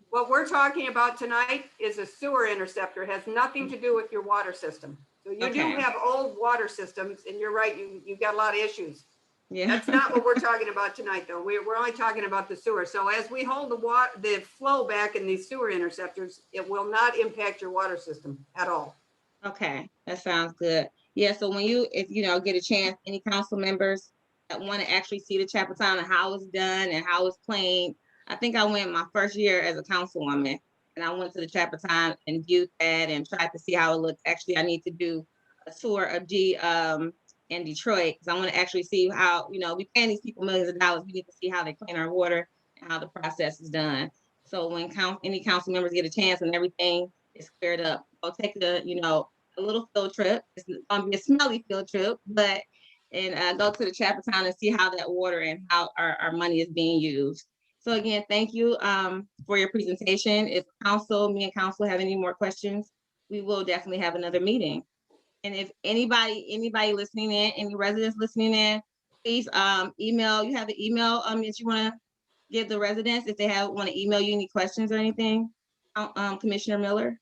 what we're talking about tonight is a sewer interceptor. It has nothing to do with your water system. So you do have old water systems, and you're right, you've got a lot of issues. Yeah. That's not what we're talking about tonight, though. We're only talking about the sewer. So as we hold the flow back in these sewer interceptors, it will not impact your water system at all. Okay, that sounds good. Yeah, so if you get a chance, any council members that want to actually see the Chappaton and how it's done and how it's cleaned. I think I went my first year as a councilwoman, and I went to the Chappaton and viewed that and tried to see how it looks. Actually, I need to do a tour of in Detroit, because I want to actually see how, we paying these people millions of dollars. We need to see how they clean our water and how the process is done. So when any council members get a chance and everything is cleared up, I'll take a little field trip. It's gonna be a smelly field trip, but go to the Chappaton and see how that water and how our money is being used. So again, thank you for your presentation. If me and council have any more questions, we will definitely have another meeting. And if anybody listening in, any residents listening in, please email. You have the email that you want to give the residents if they want to email you any questions or anything, Commissioner Miller?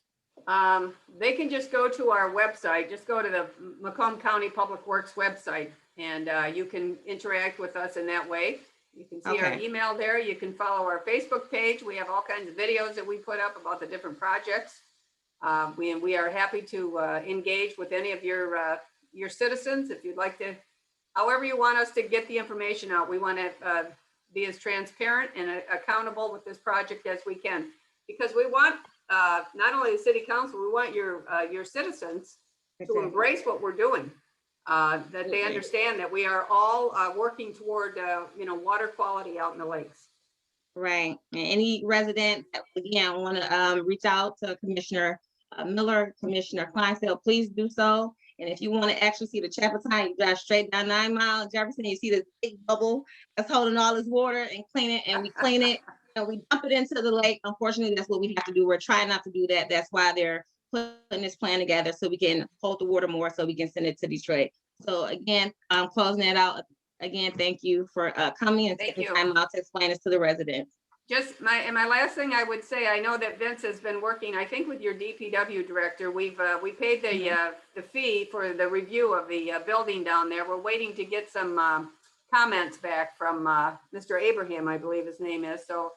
They can just go to our website. Just go to the Macomb County Public Works website, and you can interact with us in that way. You can see our email there. You can follow our Facebook page. We have all kinds of videos that we put up about the different projects. We are happy to engage with any of your citizens. If you'd like to, however you want us to get the information out, we want to be as transparent and accountable with this project as we can, because we want not only the city council, we want your citizens to embrace what we're doing, that they understand that we are all working toward water quality out in the lakes. Right. And any resident that again want to reach out to Commissioner Miller, Commissioner Kleinfeld, please do so. And if you want to actually see the Chappaton, you drive straight down 9 Mile in Jefferson, you see the big bubble that's holding all this water, and clean it, and we clean it and we dump it into the lake. Unfortunately, that's what we have to do. We're trying not to do that. That's why they're putting this plan together, so we can hold the water more, so we can send it to Detroit. So again, I'm closing that out. Again, thank you for coming and taking time out to explain this to the residents. Just my last thing I would say, I know that Vince has been working, I think, with your DPW director. We paid the fee for the review of the building down there. We're waiting to get some comments back from Mr. Abraham, I believe his name is. So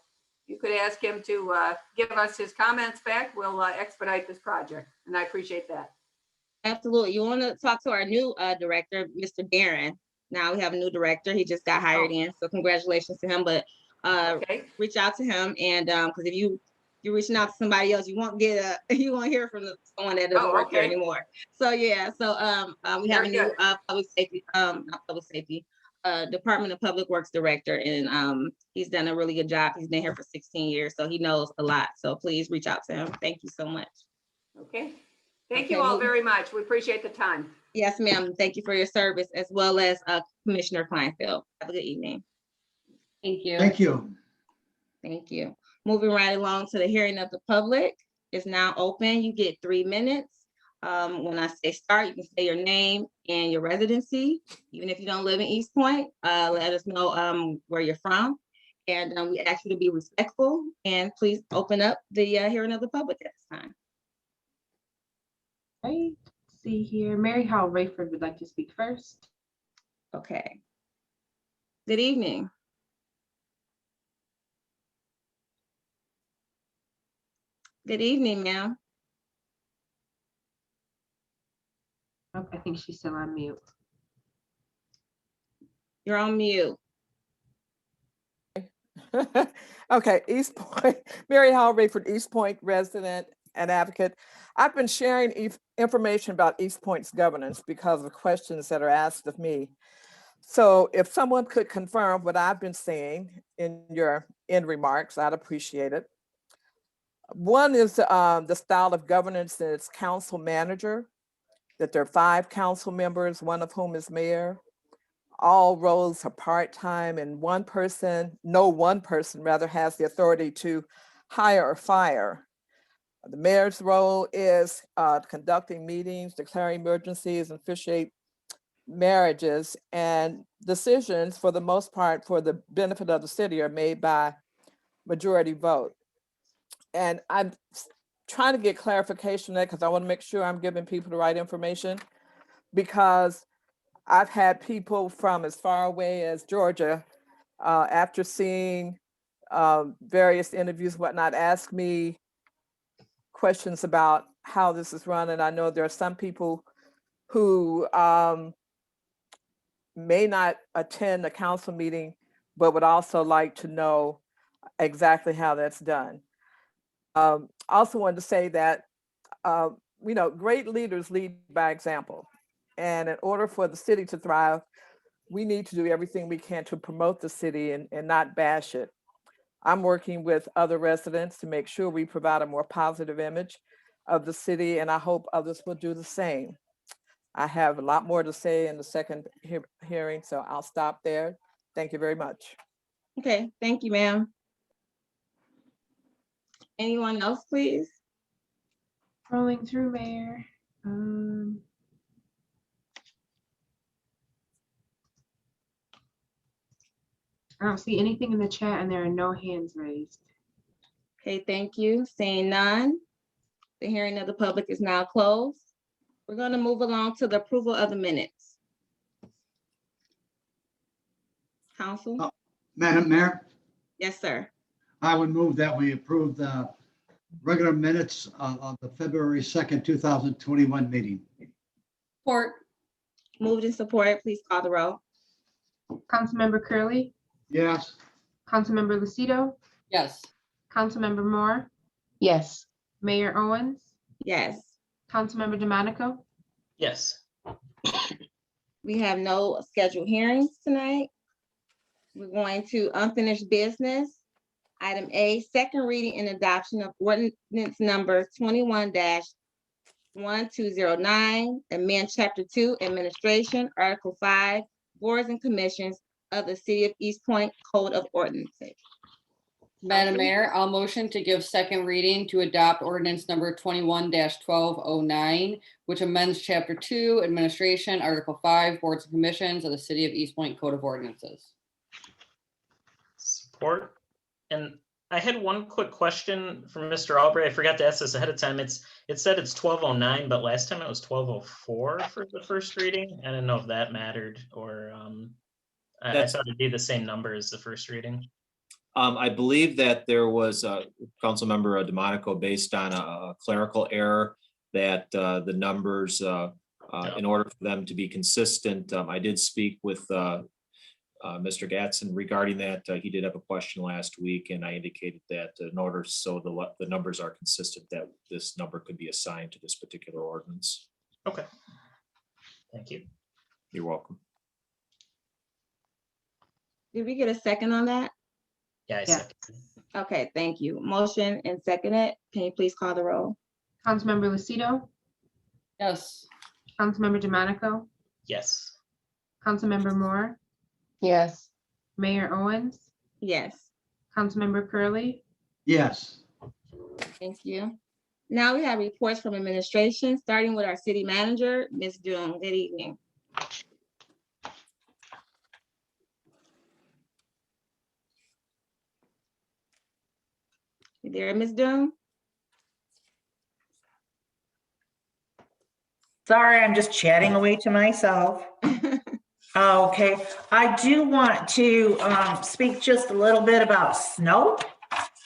you could ask him to give us his comments back. We'll expedite this project, and I appreciate that. Absolutely. You want to talk to our new director, Mr. Darren. Now we have a new director. He just got hired in, so congratulations to him. But reach out to him, and because if you're reaching out to somebody else, you won't hear from someone that doesn't work here anymore. So yeah, so we have a new public safety, not public safety, Department of Public Works director, and he's done a really good job. He's been here for 16 years, so he knows a lot. So please reach out to him. Thank you so much. Okay. Thank you all very much. We appreciate the time. Yes, ma'am. Thank you for your service, as well as Commissioner Kleinfeld. Have a good evening. Thank you. Thank you. Thank you. Moving right along to the hearing of the public is now open. You get 3 minutes. When I say start, you can say your name and your residency. Even if you don't live in Eastpointe, let us know where you're from. And we ask you to be respectful, and please open up the hearing of the public at this time. Right. See here, Mary Howell Rayford would like to speak first. Okay. Good evening. Good evening, ma'am. Oh, I think she's still on mute. You're on mute. Okay, Eastpointe, Mary Howell Rayford, Eastpointe resident and advocate. I've been sharing information about Eastpointe's governance because of questions that are asked of me. So if someone could confirm what I've been saying in your end remarks, I'd appreciate it. One is the style of governance that it's council manager, that there are 5 council members, one of whom is mayor. All roles are part-time and no one person rather has the authority to hire or fire. The mayor's role is conducting meetings, declaring emergencies, and officiate marriages, and decisions for the most part for the benefit of the city are made by majority vote. And I'm trying to get clarification on that because I want to make sure I'm giving people the right information, because I've had people from as far away as Georgia, after seeing various interviews, whatnot, ask me questions about how this is run. And I know there are some people who may not attend a council meeting, but would also like to know exactly how that's done. Also wanted to say that, great leaders lead by example. And in order for the city to thrive, we need to do everything we can to promote the city and not bash it. I'm working with other residents to make sure we provide a more positive image of the city, and I hope others will do the same. I have a lot more to say in the second hearing, so I'll stop there. Thank you very much. Okay, thank you, ma'am. Anyone else, please? Scrolling through, Mayor. I don't see anything in the chat and there are no hands raised. Okay, thank you. Seeing none, the hearing of the public is now closed. We're going to move along to the approval of the minutes. Council? Madam Mayor, Yes, sir. I would move that we approve the regular minutes of the February 2nd, 2021 meeting. Support. Moved and supported. Please call the roll. Councilmember Curley, Yes. Councilmember Lucido, Yes. Councilmember Moore, Yes. Mayor Owens, Yes. Councilmember DeMonico. Yes. We have no scheduled hearings tonight. We're going to unfinished business. Item A, second reading and adoption of ordinance number 21-1209, amend chapter 2, administration, article 5, boards and commissions of the city of Eastpointe Code of Ordinances. Madam Mayor, I'll motion to give second reading to adopt ordinance number 21-1209, which amends chapter 2, administration, article 5, boards and commissions of the city of Eastpointe Code of Ordinances. Support. And I had one quick question from Mr. Albright. I forgot to ask this ahead of time. It said it's 1209, but last time it was 1204 for the first reading. I didn't know if that mattered, or I thought it'd be the same number as the first reading. I believe that there was a Councilmember DeMonico, based on a clerical error, that the numbers, in order for them to be consistent, I did speak with Mr. Gatson regarding that. He did have a question last week, and I indicated that in order so the numbers are consistent, that this number could be assigned to this particular ordinance. Okay. Thank you. You're welcome. Did we get a second on that? Yeah, I second. Okay, thank you. Motion and seconded. Can you please call the roll? Councilmember Lucido, Yes. Councilmember DeMonico, Yes. Councilmember Moore, Yes. Mayor Owens, Yes, Councilmember Curley, Yes. thank you. Now we have reports from administration, starting with our city manager, Ms. Doom. Good evening. You there, Ms. Doom? Sorry, I'm just chatting away to myself. Okay, I do want to speak just a little bit about snow.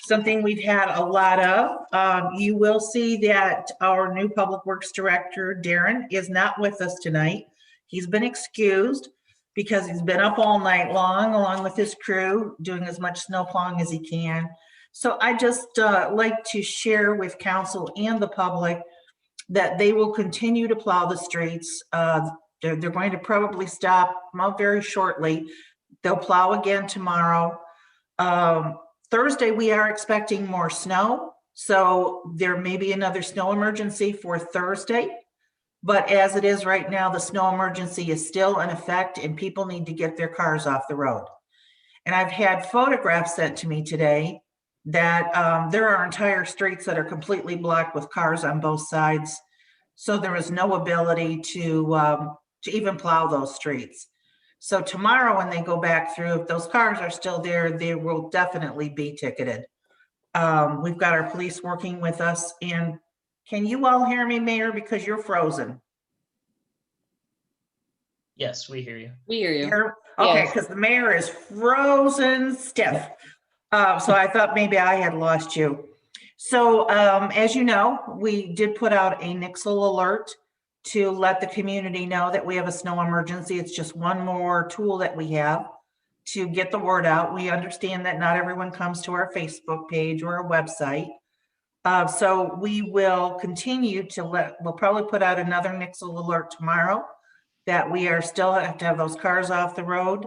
something we've had a lot of. You will see that our new Public Works Director, Darren, is not with us tonight. He's been excused because he's been up all night long, along with his crew, doing as much snow plowing as he can. So I just like to share with council and the public that they will continue to plow the streets. They're going to probably stop very shortly. They'll plow again tomorrow. Thursday, we are expecting more snow, so there may be another snow emergency for Thursday. But as it is right now, the snow emergency is still in effect and people need to get their cars off the road. And I've had photographs sent to me today that there are entire streets that are completely blocked with cars on both sides. So there is no ability to even plow those streets. So tomorrow when they go back through, if those cars are still there, they will definitely be ticketed. We've got our police working with us. And can you all hear me, Mayor, because you're frozen? Yes, we hear you. We hear you. Okay, Yes. because the mayor is frozen stiff. So I thought maybe I had lost you. So as you know, we did put out a Nixle alert to let the community know that we have a snow emergency. It's just one more tool that we have to get the word out. We understand that not everyone comes to our Facebook page or our website. So we will continue to we'll probably put out another Nixle alert tomorrow that we are still have to have those cars off the road.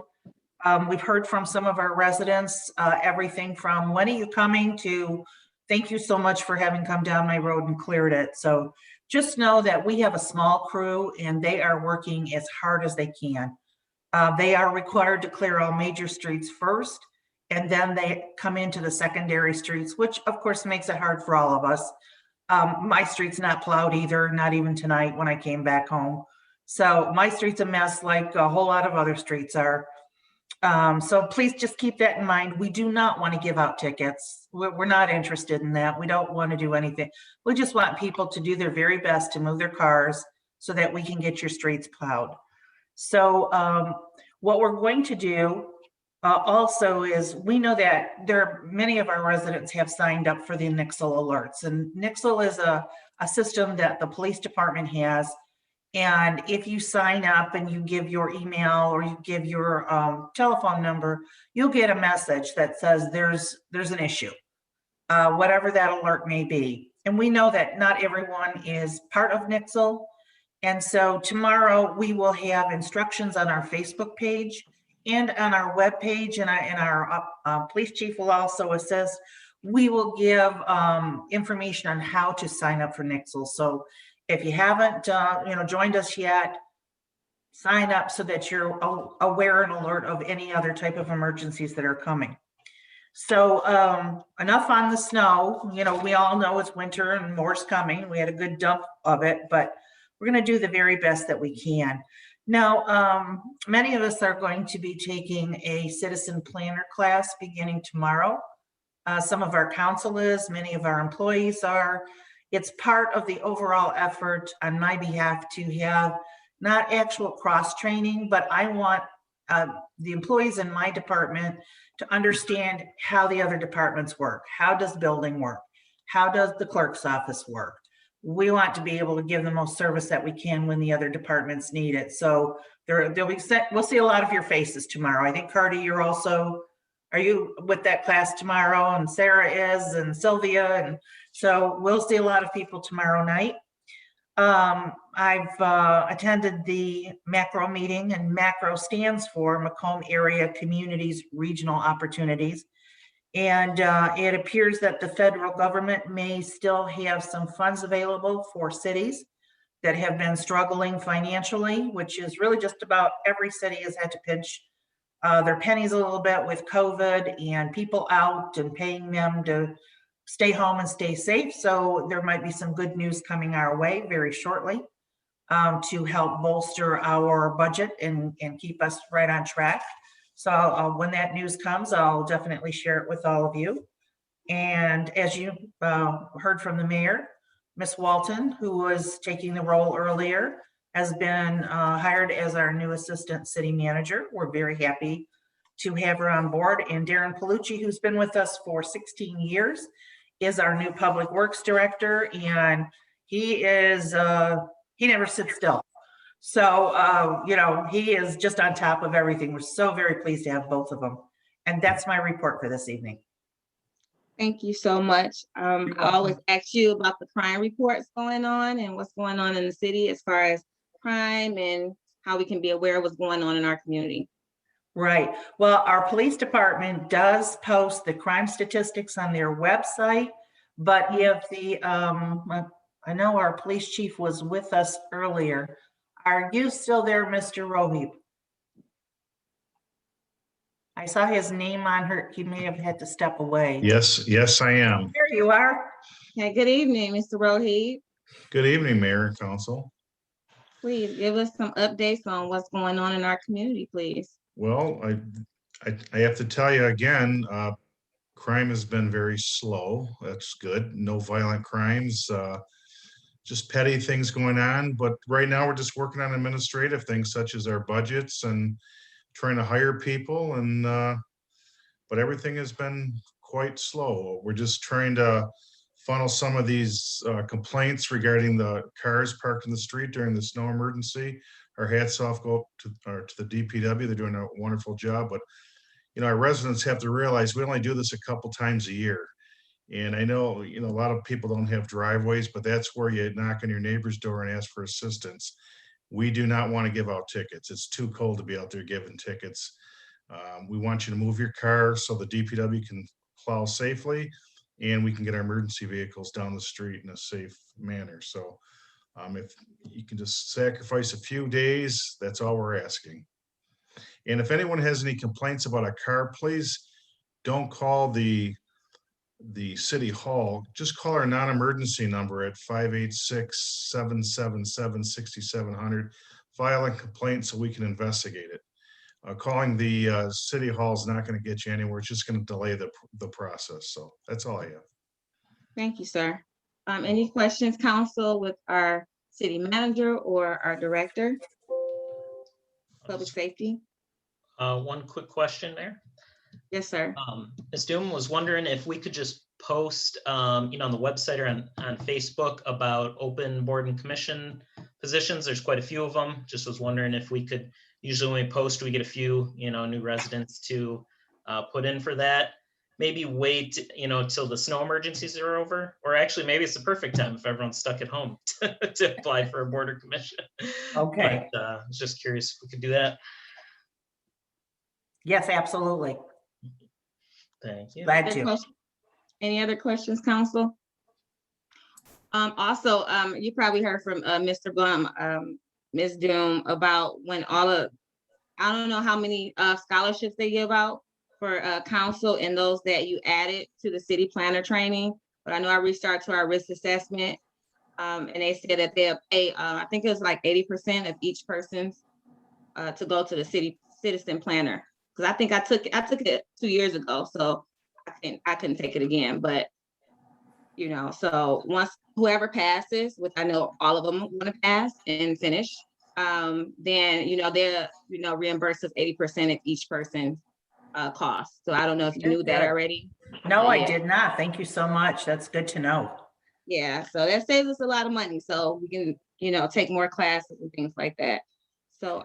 We've heard from some of our residents, everything from when are you coming to thank you so much for having come down my road and cleared it. So just know that we have a small crew and they are working as hard as they can. They are required to clear all major streets first, and then they come into the secondary streets, which of course makes it hard for all of us. My street's not plowed either, not even tonight when I came back home. So my street's a mess like a whole lot of other streets are. So please just keep that in mind. We do not want to give out tickets. We're not interested in that. We don't want to do anything. We just want people to do their very best to move their cars so that we can get your streets plowed. So what we're going to do also is we know that many of our residents have signed up for the Nixle alerts, and Nixle is a system that the police department has. And if you sign up and you give your email or you give your telephone number, you'll get a message that says there's an issue, whatever that alert may be. And we know that not everyone is part of Nixle. And so tomorrow we will have instructions on our Facebook page and on our webpage, and our police chief will also assist. We will give information on how to sign up for Nixle. So if you haven't joined us yet, sign up so that you're aware and alert of any other type of emergencies that are coming. So enough on the snow. We all know it's winter and more's coming. We had a good dump of it, but we're going to do the very best that we can. Now, many of us are going to be taking a citizen planner class beginning tomorrow. Some of our council is, many of our employees are. It's part of the overall effort on my behalf to have not actual cross training, but I want the employees in my department to understand how the other departments work. How does building work? How does the clerk's office work? We want to be able to give the most service that we can when the other departments need it. So we'll see a lot of your faces tomorrow. I think Cardi, are you with that class tomorrow? And Sarah is, and Sylvia. And so we'll see a lot of people tomorrow night. I've attended the macro meeting, and macro stands for Macomb Area Communities Regional Opportunities. And it appears that the federal government may still have some funds available for cities that have been struggling financially, which is really just about every city has had to pinch their pennies a little bit with COVID and people out and paying them to stay home and stay safe. So there might be some good news coming our way very shortly to help bolster our budget and keep us right on track. So when that news comes, I'll definitely share it with all of you. And as you heard from the mayor, Ms. Walton, who was taking the role earlier, has been hired as our new assistant city manager. We're very happy to have her on board. And Darren Palucci, who's been with us for 16 years, is our new Public Works Director, and he is, he never sits still. So, you know, he is just on top of everything. We're so very pleased to have both of them. And that's my report for this evening. Thank you so much. I always ask you about the crime reports going on and what's going on in the city as far as crime and how we can be aware of what's going on in our community. Right. Well, our police department does post the crime statistics on their website, but if the, I know our police chief was with us earlier. Are you still there, Mr. Rohib? I saw his name on her. He may have had to step away. Yes, I am. There you are. Okay, good evening, Mr. Rohib. Good evening, Mayor and Council. Please give us some updates on what's going on in our community, please. Well, I have to tell you again, crime has been very slow. That's good. No violent crimes, just petty things going on. But right now we're just working on administrative things such as our budgets and trying to hire people. And but everything has been quite slow. We're just trying to funnel some of these complaints regarding the cars parked in the street during the snow emergency. Our hats off go to the DPW. They're doing a wonderful job. But you know, our residents have to realize we only do this a couple times a year. And I know, you know, a lot of people don't have driveways, but that's where you knock on your neighbor's door and ask for assistance. We do not want to give out tickets. It's too cold to be out there giving tickets. We want you to move your car so the DPW can plow safely and we can get our emergency vehicles down the street in a safe manner. So if you can just sacrifice a few days, that's all we're asking. And if anyone has any complaints about a car, please don't call the city hall. Just call our non-emergency number at 586-777-6700. File a complaint so we can investigate it. Calling the city hall is not going to get you anywhere. It's just going to delay the process. So that's all I have. Thank you, sir. Any questions, council, with our city manager or our director? Public safety? One quick question there. Yes, sir. Ms. Doom was wondering if we could just post, on the website or on Facebook about open board and commission positions. There's quite a few of them. Just was wondering if we could, usually when we post, we get a few, new residents to put in for that. Maybe wait, till the snow emergencies are over, or actually maybe it's the perfect time if everyone's stuck at home to apply for a board or commission. Okay. But, I was just curious if we could do that. Yes, absolutely. Thank you. Glad to. Any other questions, council? Also, you probably heard from Mr. Blum, Ms. Doom, about when I don't know how many scholarships they give out for council and those that you added to the city planner training. But I know I reached out to our risk assessment and they said that they'll pay, I think it was like 80% of each person's to go to the citizen planner. Because I think I took it 2 years ago, so I couldn't take it again. But so once whoever passes, which I know all of them want to pass and finish, then they'll reimburse us 80% of each person's cost. So I don't know if you knew that already. No, I did not. Thank you so much. That's good to know. Yeah, so that saves us a lot of money, so we can take more classes and things like that. So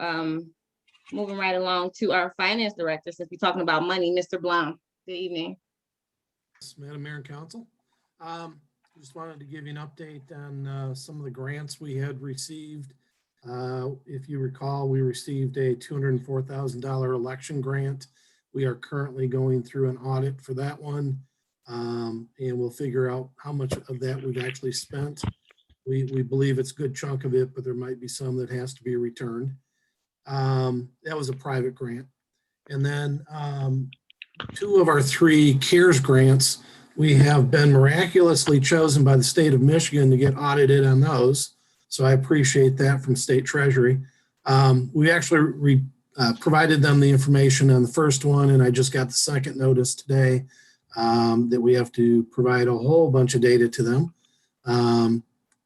moving right along to our finance director, since we're talking about money, Mr. Blum. Good evening. Madam Mayor and Council. Just wanted to give you an update on some of the grants we had received. If you recall, we received a $204,000 election grant. We are currently going through an audit for that one, and we'll figure out how much of that we've actually spent. We believe it's a good chunk of it, but there might be some that has to be returned. That was a private grant. And then 2 of our 3 CARES grants, we have been miraculously chosen by the state of Michigan to get audited on those. So I appreciate that from State Treasury. We actually provided them the information on the first one, and I just got the second notice today that we have to provide a whole bunch of data to them.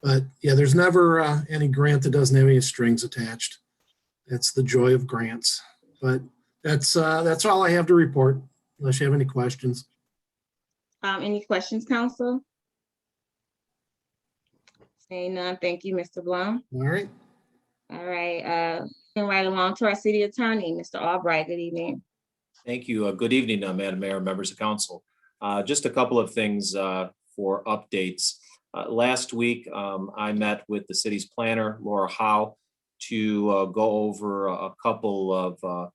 But yeah, there's never any grant that doesn't have any strings attached. That's the joy of grants. But That's all I have to report, unless you have any questions. Any questions, council? Saying none, thank you, Mr. Blum. All right. All right, moving right along to our city attorney, Mr. Albright, good evening. Thank you. Good evening, Madam Mayor, members of council. Just a couple of things for updates. Last week, I met with the city's planner, Laura Howe, to go over a couple of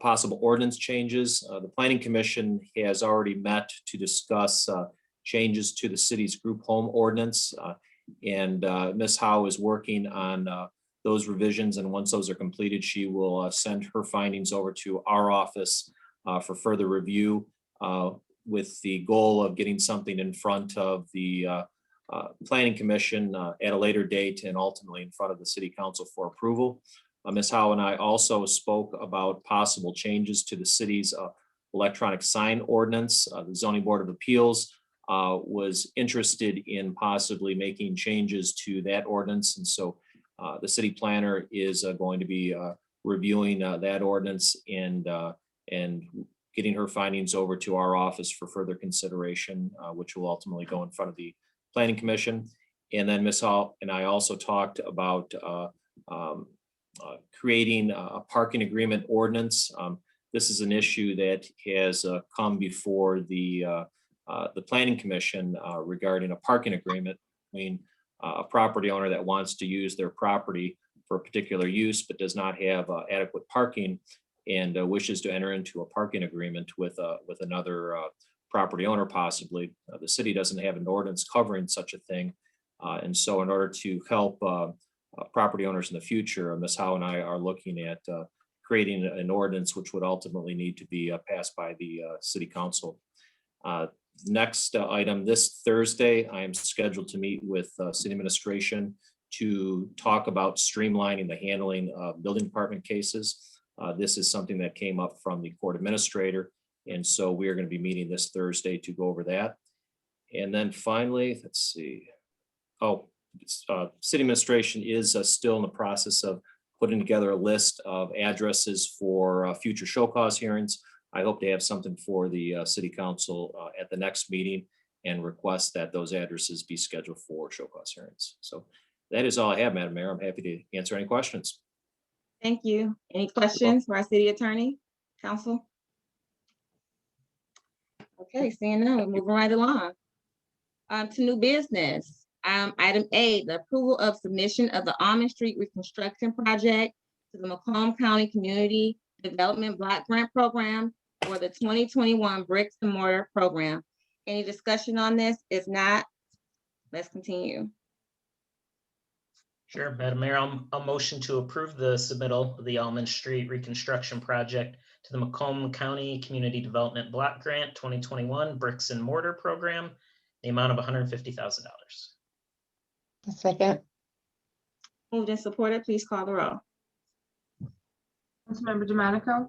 possible ordinance changes. The Planning Commission has already met to discuss changes to the city's group home ordinance. And Ms. Howe is working on those revisions. And once those are completed, she will send her findings over to our office for further review with the goal of getting something in front of the Planning Commission at a later date and ultimately in front of the City Council for approval. Ms. Howe and I also spoke about possible changes to the city's electronic sign ordinance. The Zoning Board of Appeals was interested in possibly making changes to that ordinance. And so the city planner is going to be reviewing that ordinance and getting her findings over to our office for further consideration, which will ultimately go in front of the Planning Commission. And then Ms. Hall and I also talked about creating a parking agreement ordinance. This is an issue that has come before the Planning Commission regarding a parking agreement between a property owner that wants to use their property for a particular use but does not have adequate parking and wishes to enter into a parking agreement with another property owner possibly. The city doesn't have an ordinance covering such a thing. And so in order to help property owners in the future, Ms. Howe and I are looking at creating an ordinance which would ultimately need to be passed by the City Council. Next item, this Thursday, I am scheduled to meet with city administration to talk about streamlining the handling of building department cases. This is something that came up from the court administrator. And so we are going to be meeting this Thursday to go over that. And then finally, let's see. City administration is still in the process of putting together a list of addresses for future show cause hearings. I hope to have something for the City Council at the next meeting and request that those addresses be scheduled for show cause hearings. So that is all I have, Madam Mayor. I'm happy to answer any questions. Thank you. Any questions for our city attorney, council? Okay, seeing none, we're moving right along. To new business. Item A, the approval of submission of the Almond Street Reconstruction Project to the Macomb County Community Development Block Grant Program for the 2021 Bricks and Mortar Program. Any discussion on this? If not, let's continue. Sure, Madam Mayor, I'll motion to approve the submittal of the Almond Street Reconstruction Project to the Macomb County Community Development Block Grant 2021 Bricks and Mortar Program, the amount of $150,000. A second. Moved and supported, please call the roll. Councilmember DeMonico,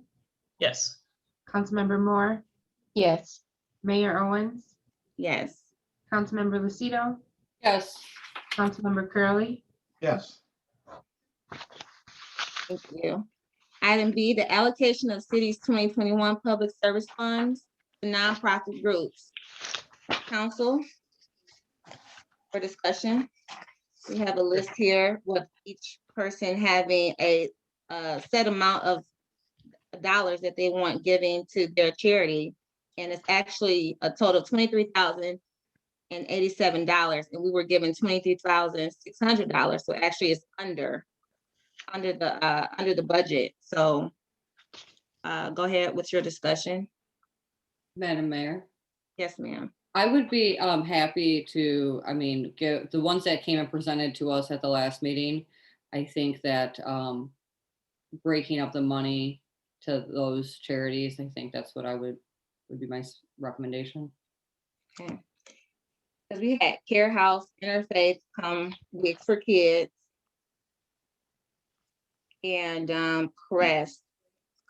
Yes. Councilmember Moore, Yes. Mayor Owens, Yes. Councilmember Lucido, Yes. Councilmember Curley, Yes. Thank you. Item B, the allocation of city's 2021 public service funds to nonprofit groups. Council, for discussion, we have a list here with each person having a set amount of dollars that they want giving to their charity. And it's actually a total of $23,087, and we were given $23,600. So actually it's under the budget. So go ahead with your discussion. Madam Mayor, Yes, ma'am. I would be happy to, give the ones that came and presented to us at the last meeting. I think that breaking up the money to those charities, I think that's what would be my recommendation. Okay. Because we had Care House, Interfaith, Wigs for Kids, and Crest,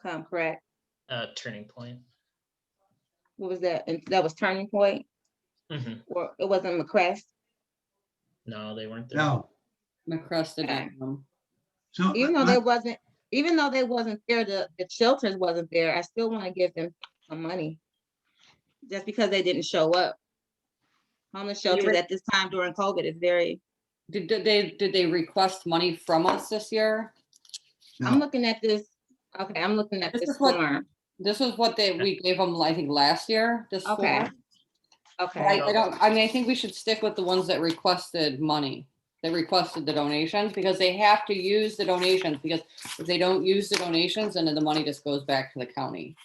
correct? Turning Point. What was that? And that was Turning Point? Mhm. Or it wasn't McCrest? No, they weren't there. No. McCrest did not Okay. come. So Even though there wasn't, even though they wasn't there, the shelters wasn't there, I still want to give them some money. Just because they didn't show up. Homeless shelters at this time during COVID is very. Did they request money from us this year? No. I'm looking at this. Okay, I'm looking at this form. This was what we gave them, I think, last year, this Okay. form. Okay. I think we should stick with the ones that requested money, that requested the donations, because they have to use the donations, because if they don't use the donations, then the money just goes back to the county.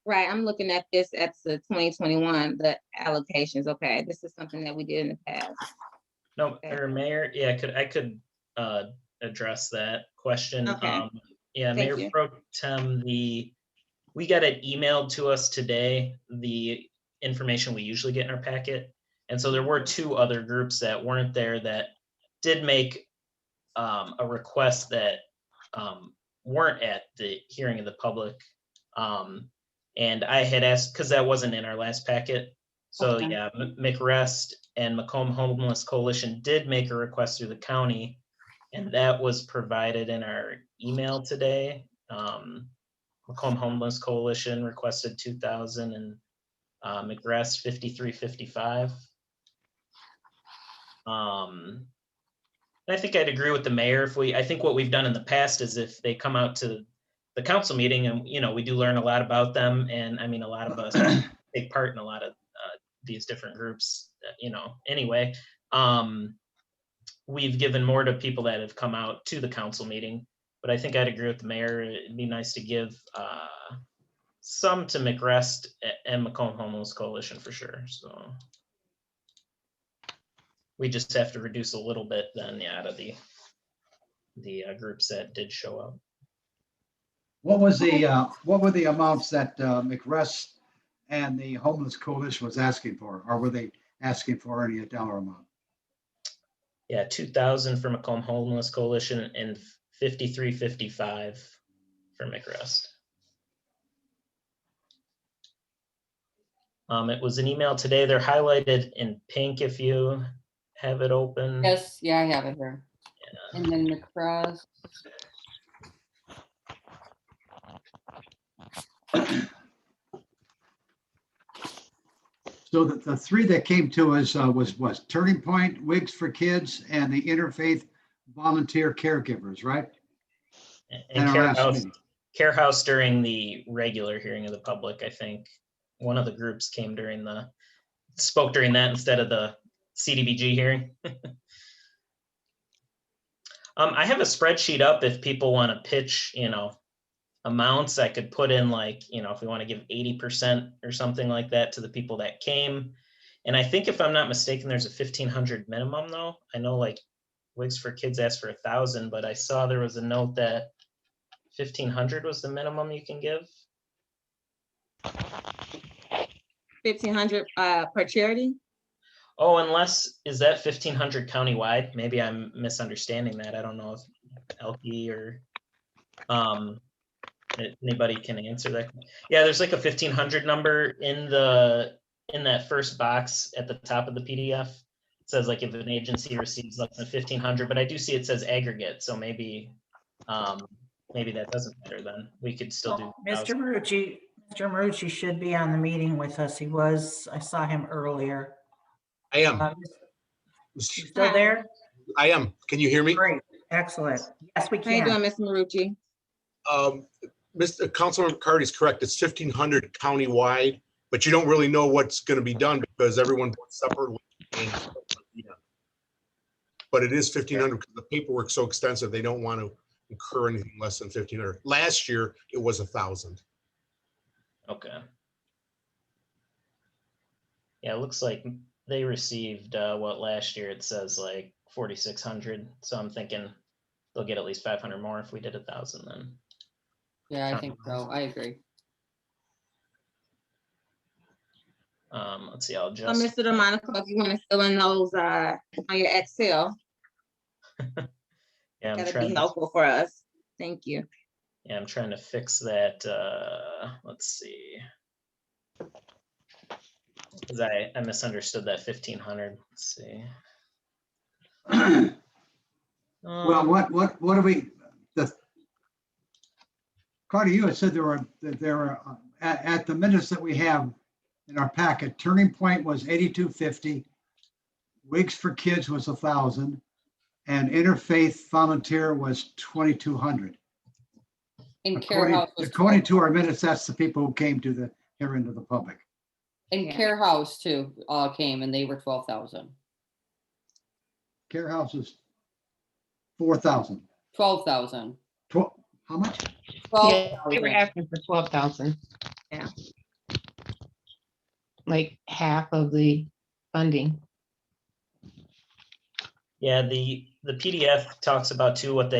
Right, I'm looking at this at the 2021, the allocations. Okay, this is something that we did in the past. No, or Mayor, yeah, I could address that question. Okay. Yeah, Thank Mayor you. Pro Tem, we got it emailed to us today, the information we usually get in our packet. And so there were 2 other groups that weren't there that did make a request that weren't at the hearing of the public. And I had asked, because that wasn't in our last packet. So Okay. yeah, McRest and Macomb Homeless Coalition did make a request through the county, and that was provided in our email today. Macomb Homeless Coalition requested 2,000 and McRest 5,355. I think I'd agree with the mayor. I think what we've done in the past is if they come out to the council meeting, and we do learn a lot about them, and I mean a lot of us take part in a lot of these different groups, anyway. We've given more to people that have come out to the council meeting, but I think I'd agree with the mayor. It'd be nice to give some to McRest and Macomb Homeless Coalition for sure. So we just have to reduce a little bit then, out of the groups that did show up. What were the amounts that McRest and the Homeless Coalition was asking for, or were they asking for any dollar amount? Yeah, 2,000 for Macomb Homeless Coalition and 5,355 for McRest. It was an email today. They're highlighted in pink if you have it open. Yes, yeah, I have it here. Yeah. And then McRest. So the 3 that came to us was Turning Point, Wigs for Kids, and the Interfaith Volunteer Caregivers, right? And Care House during the regular hearing of the public, I think. One of the groups came spoke during that instead of the CDBG hearing. I have a spreadsheet up if people want to pitch, amounts. I could put in if we want to give 80% or something like that to the people that came. And I think if I'm not mistaken, there's a 1,500 minimum though. I know Wigs for Kids asked for 1,000, but I saw there was a note that 1,500 was the minimum you can give. 1,500 per charity? Oh, is that 1,500 countywide? Maybe I'm misunderstanding that. I don't know if LP or anybody can answer that. Yeah, there's a 1,500 number in that first box at the top of the PDF. It says if an agency receives less than 1,500, but I do see it says aggregate, so maybe that doesn't matter then. We could still do. Mr. Marucci should be on the meeting with us. I saw him earlier. I am. You still there? I am. Can you hear me? Great. Excellent. Yes, we How you can. doing, Mr. Marucci? Mr. Councilman McCarty is correct. It's 1,500 countywide, but you don't really know what's going to be done because everyone votes separately. But it is 1,500 because the paperwork's so extensive. They don't want to incur anything less than 1,500. Last year, it was 1,000. Okay. Yeah, it looks like they received last year it says 4,600. So I'm thinking they'll get at least 500 more if we did 1,000 then. Yeah, I think so. I agree. Let's see, I'll just. Mr. DeMonico, if you want to fill in those on your Excel, Yeah, that'd be helpful for us. Thank you. Yeah, I'm trying to fix that. Let's see. Because I misunderstood that 1,500. Let's see. Well, what do we, Carter, you had said there were at the minutes that we have in our packet, Turning Point was 8250, Wigs for Kids was 1,000, and Interfaith Volunteer was 2,200. And Care House was According to our minutes, that's the people who came to the hearing of the public. And Yeah. Care House too, came and they were 12,000. Care House is 4,000. 12,000. How much? Yeah, they were 12,000. asking for 12,000. Yeah. Like half of the funding. Yeah, the PDF talks about too what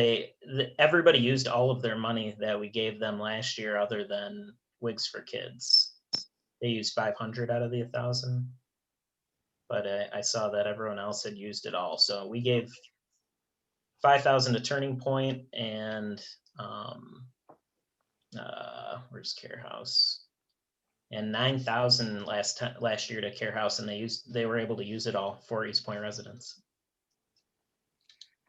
everybody used all of their money that we gave them last year, other than Wigs for Kids. They used 500 out of the 1,000, but I saw that everyone else had used it all. So we gave 5,000 to Turning Point, and where's Care House? And 9,000 last year to Care House, and they were able to use it all for Eastpointe residents.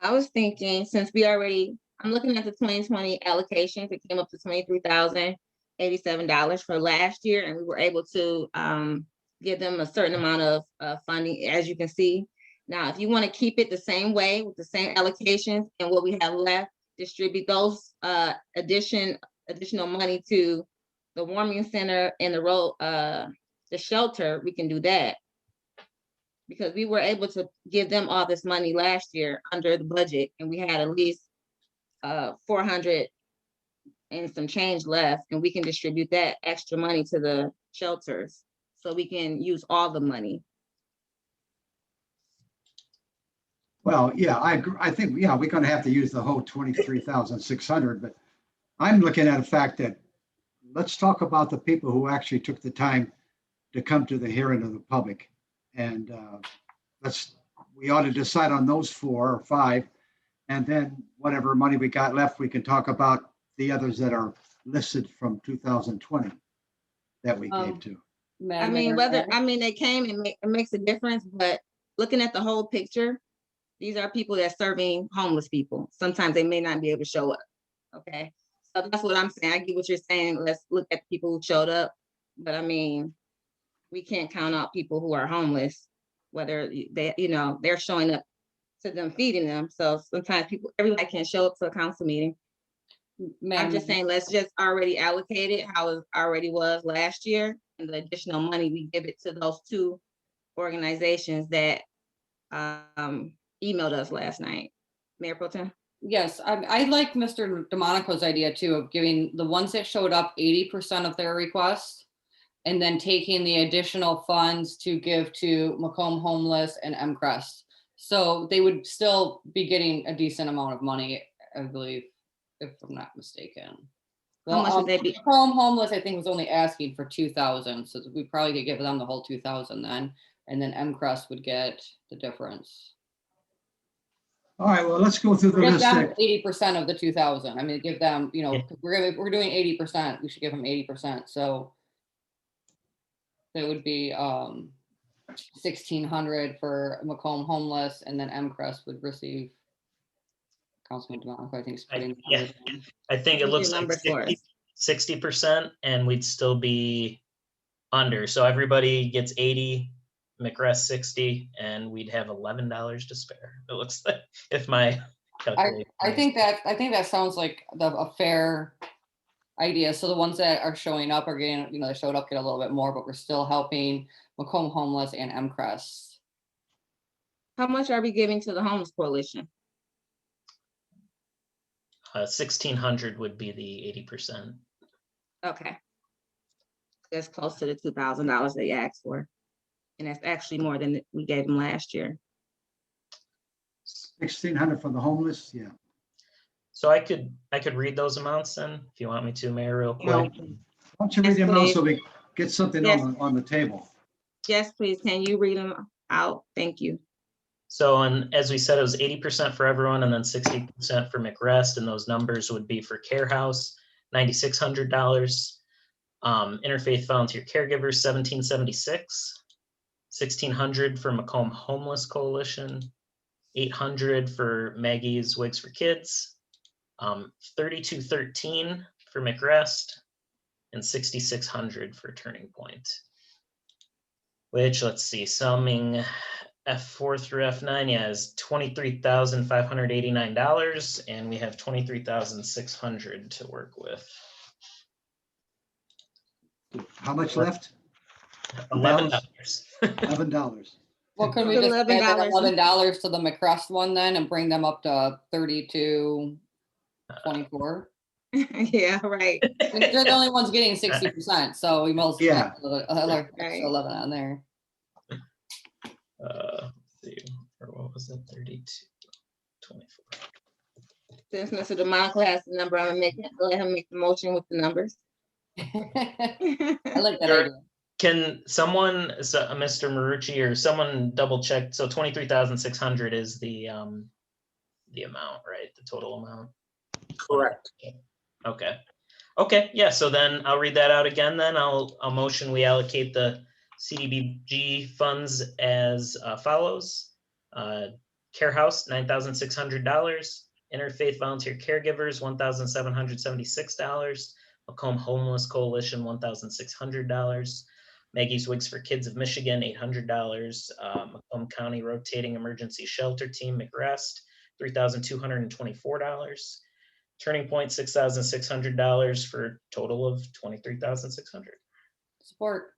I was thinking, since I'm looking at the 2020 allocations, it came up to $23,087 for last year, and we were able to give them a certain amount of funding, as you can see. Now, if you want to keep it the same way with the same allocations and what we have left, distribute those additional money to the warming center and the shelter, we can do that. Because we were able to give them all this money last year under the budget, and we had at least 400 and some change left, and we can distribute that extra money to the shelters so we can use all the money. Well, yeah, I agree. I think, yeah, we're going to have to use the whole 23,600, but I'm looking at the fact that let's talk about the people who actually took the time to come to the hearing of the public. And we ought to decide on those 4 or 5, and then whatever money we got left, we can talk about the others that are listed from 2020 that we gave to. I mean, they came and it makes a difference, but looking at the whole picture, these are people that are serving homeless people. Sometimes they may not be able to show up. Okay, so that's what I'm saying. I get what you're saying. Let's look at the people who showed up, but I mean, we can't count out people who are homeless, whether they're showing up to them, feeding them. So sometimes everybody can't show up to a council meeting. I'm just saying, let's just already allocate it how it already was last year, and the additional money we give it to those 2 organizations that emailed us last night. Mayor Pro Tem? Yes, I like Mr. DeMonico's idea too, of giving the ones that showed up 80% of their request, and then taking the additional funds to give to Macomb Homeless and MCrest. So they would still be getting a decent amount of money, I believe, if I'm not mistaken. How much would they be? Macomb Homeless, I think, was only asking for 2,000, so we probably could give them the whole 2,000 then, and then MCrest would get the difference. All right, well, let's go through the Give list. them 80% of the 2,000. I mean, give them, we're doing 80%. We should give them 80%. So it would be 1,600 for Macomb Homeless, and then MCrest would receive. Councilman DeMonico, I think, is putting. I think it looks like 60%, and we'd still be under. So everybody gets 80, McRest 60, and we'd have $11 to spare. It looks like, if my calculation. I think that sounds like a fair idea. So the ones that are showing up are getting, they showed up, get a little bit more, but we're still helping Macomb Homeless and MCrest. How much are we giving to the Homeless Coalition? 1,600 would be the 80%. Okay. That's close to the $2,000 they asked for. And that's actually more than we gave them last year. 1,600 for the homeless, yeah. So I could read those amounts then, if you want me to, Mayor, real quick. Why don't you read them out so we get something on the table? Yes, please. Can you read them out? Thank you. So, and as we said, it was 80% for everyone, and then 60% for McRest, and those numbers would be for Care House, $9,600. Interfaith Volunteer Caregivers, $1,776. $1,600 for Macomb Homeless Coalition, $800 for Maggie's Wigs for Kids, $3,213 for McRest and 6,600 for Turning Point. Which, let's see, summing F4 through F9, yeah, is $23,589, and we have $23,600 to work with. How much left? $11. $11. Well, could we just add that $11. $11 to the McCrest one then and bring them up to 32.24? Yeah, right. They're the only ones getting 60%, so we most Yeah. extra Right. 11 on there. Let's see, or what was it? 32.24. Since Mr. DeMonico has the number, I'm gonna let him make the motion with the numbers. I like that Sure. idea. Can someone, Mr. Marucci, or someone double check? So 23,600 is the amount, right? The total amount. Correct. Okay. Okay. Yeah. So then I'll read that out again. Then I'll motion we allocate the CDBG funds as follows: Care House $9,600, Interfaith Volunteer Caregivers $1,776, Macomb Homeless Coalition $1,600. Maggie's Wigs for Kids of Michigan, $800. Macomb County Rotating Emergency Shelter Team, McRest, $3,224. Turning Point, $6,600 for a total of $23,600. Support.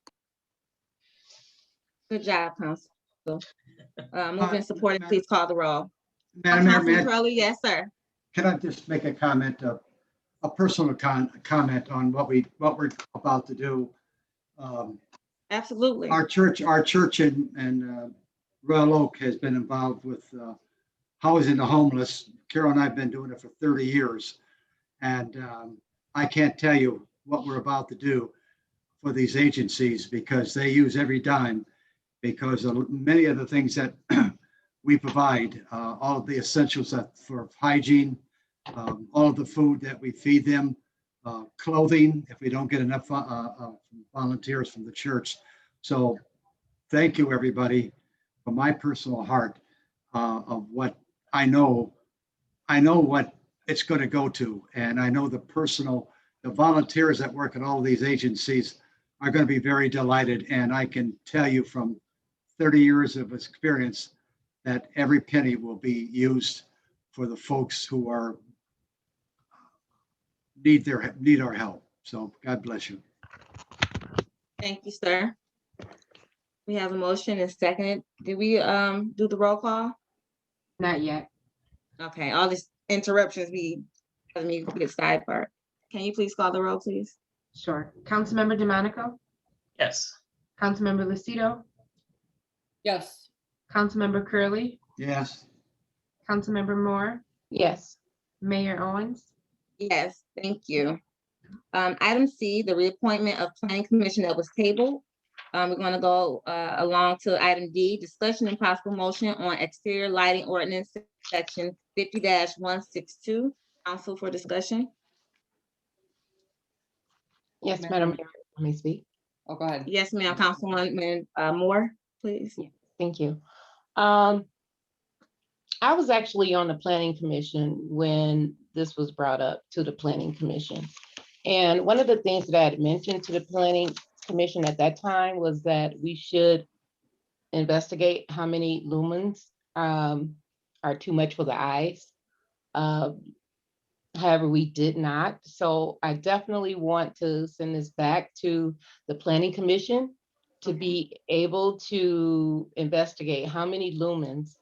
Good job, Council. Moving and supported, please call the roll. Madam Mayor, Councilman Curley, yes, sir. can I just make a comment, a personal comment on what we're about to do? Absolutely. Our church in Royal Oak has been involved with housing the homeless. Carol and I have been doing it for 30 years. And I can't tell you what we're about to do for these agencies, because they use every dime, because of many of the things that we provide, all of the essentials for hygiene, all of the food that we feed them, clothing, if we don't get enough volunteers from the church. So thank you, everybody, from my personal heart, of what I know what it's going to go to. And I know the volunteers that work at all these agencies are going to be very delighted. And I can tell you from 30 years of experience that every penny will be used for the folks who need our help. So God bless you. Thank you, sir. We have a motion and second. Did we do the roll call? Not yet. Okay, all these interruptions be causing me to get sidebar. Can you please call the roll, please? Sure. Councilmember DeMonico, Yes. Councilmember Lucido, Yes. Councilmember Curley, Yes. Councilmember Moore, Yes. Mayor Owens. Yes, thank you. Item C, the reappointment of Planning Commission that was tabled. We're going to go along to item D, discussion and possible motion on exterior lighting ordinance section 50-162. Council for discussion. Yes, Madam Mayor, let me speak. Oh, go ahead. Yes, ma'am. Councilwoman Moore, please. Thank you. I was actually on the Planning Commission when this was brought up to the Planning Commission. And one of the things that I had mentioned to the Planning Commission at that time was that we should investigate how many lumens are too much for the eyes. However, we did not. So I definitely want to send this back to the Planning Commission to be able to investigate how many lumens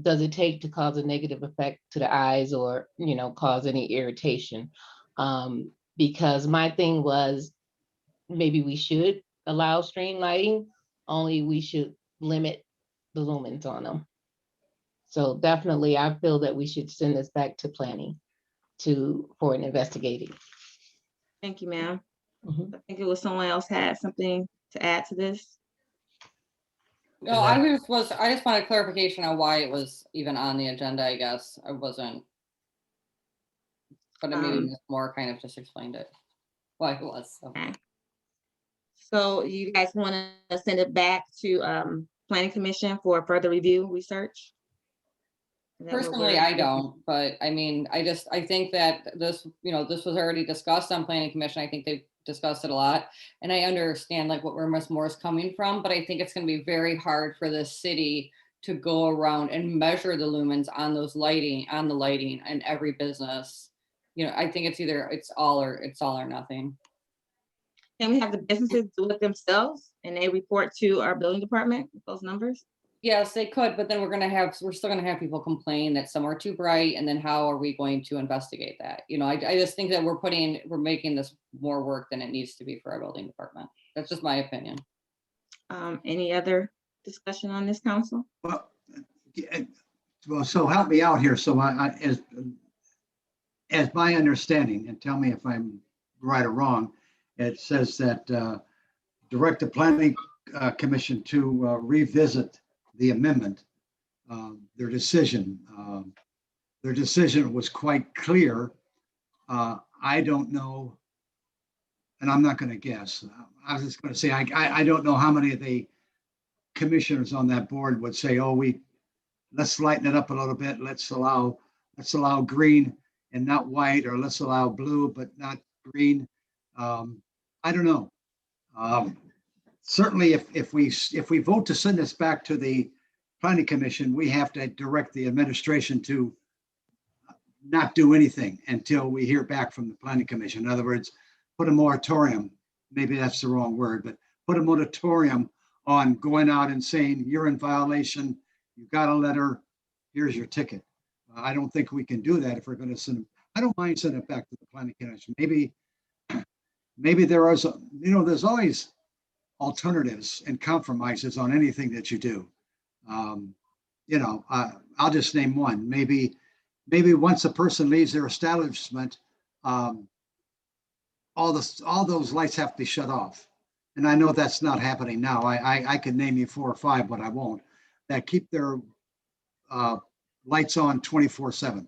does it take to cause a negative effect to the eyes, or, cause any irritation. Because my thing was, maybe we should allow string lighting, only we should limit the lumens on them. So definitely, I feel that we should send this back to planning for an investigating. Thank you, ma'am. I think it was someone else had something to add to this. No, I just wanted clarification on why it was even on the agenda, I guess. I wasn't. But maybe Ms. Moore kind of just explained it. Why it was. So. Okay. So you guys want to send it back to Planning Commission for further review, research? Is that what Personally, we're I looking- don't, but I mean, I think that this, this was already discussed on planning commission. I think they've discussed it a lot. And I understand like where Ms. Moore is coming from, but I think it's going to be very hard for the city to go around and measure the lumens on the lighting in every business. I think it's all or nothing. Can we have the businesses do it themselves and they report to our building department with those numbers? Yes, they could, but then we're still gonna have people complain that some are too bright, and then how are we going to investigate that? I just think that we're making this more work than it needs to be for our building department. That's just my opinion. Any other discussion on this, council? Well, so help me out here. So as my understanding, and tell me if I'm right or wrong, it says that direct the planning commission to revisit the amendment. Their decision was quite clear. I don't know, and I'm not going to guess. I was just going to say, I don't know how many of the commissioners on that board would say, oh, let's lighten it up a little bit. Let's allow green and not white, or let's allow blue but not green. I don't know. Certainly, if we vote to send this back to the planning commission, we have to direct the administration to not do anything until we hear back from the planning commission. In other words, put a moratorium. Maybe that's the wrong word, but put a moratorium on going out and saying you're in violation. You got a letter. Here's your ticket. I don't think we can do that if we're going to send them. I don't mind sending it back to the planning commission. Maybe there is, there's always alternatives and compromises on anything that you do. I'll just name one. Maybe once a person leaves their establishment, all those lights have to be shut off. And I know that's not happening now. I could name you 4 or 5, but I won't, that keep their lights on 24/7.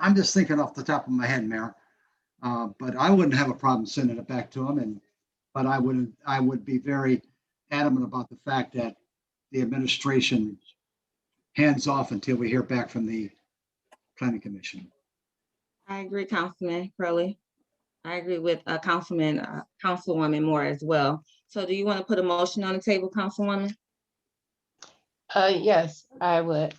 I'm just thinking off the top of my head, Mayor. But I wouldn't have a problem sending it back to them, but I would be very adamant about the fact that the administration hands off until we hear back from the planning commission. I agree, Councilman Crowley. I agree with Councilwoman Moore as well. So do you want to put a motion on the table, Councilwoman? Yes, I would.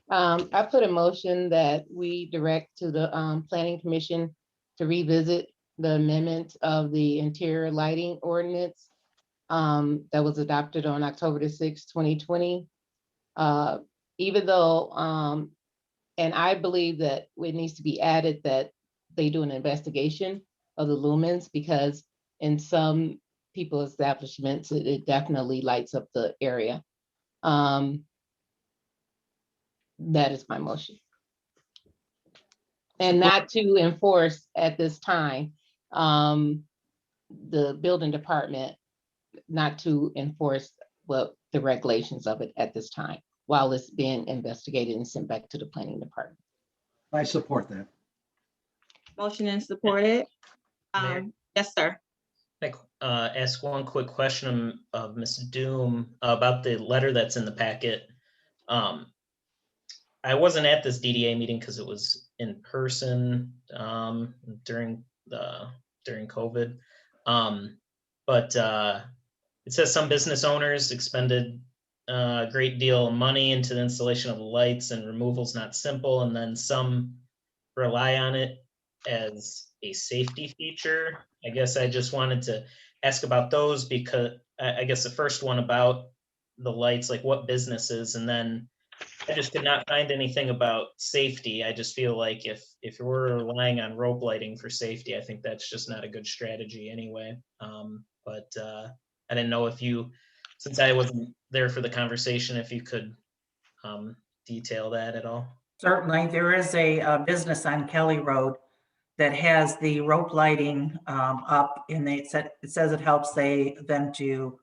I put a motion that we direct to the planning commission to revisit the amendment of the interior lighting ordinance that was adopted on October the 6th, 2020. Even though, and I believe that it needs to be added that they do an investigation of the lumens, because in some people's establishments, it definitely lights up the area. That is my motion. And not to enforce at this time, the building department, not to enforce the regulations of it at this time, while it's being investigated and sent back to the planning department. I support that. Motion and supported. Mayor? Yes, sir. Ask one quick question of Ms. Doom about the letter that's in the packet. I wasn't at this DDA meeting because it was in person during COVID. But it says some business owners expended a great deal of money into the installation of the lights, and removal's not simple, and then some rely on it as a safety feature. I guess I just wanted to ask about those, because I guess the first one about the lights, like what businesses, and then I just could not find anything about safety. I just feel like if we're relying on rope lighting for safety, I think that's just not a good strategy anyway. But I didn't know if you, since I wasn't there for the conversation, if you could detail that at all. Certainly, there is a business on Kelly Road that has the rope lighting up, and it says it helps them to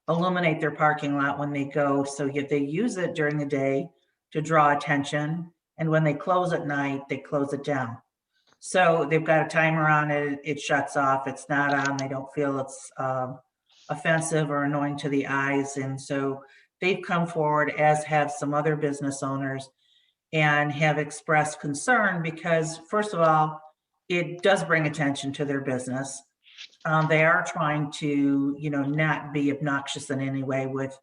illuminate their parking lot when they go. So if they use it during the day to draw attention, and when they close at night, they close it down. So they've got a timer on it. It shuts off. It's not on. They don't feel it's offensive or annoying to the eyes. And so they've come forward, as have some other business owners, and have expressed concern because, first of all, it does bring attention to their business. They are trying to, not be obnoxious in any way with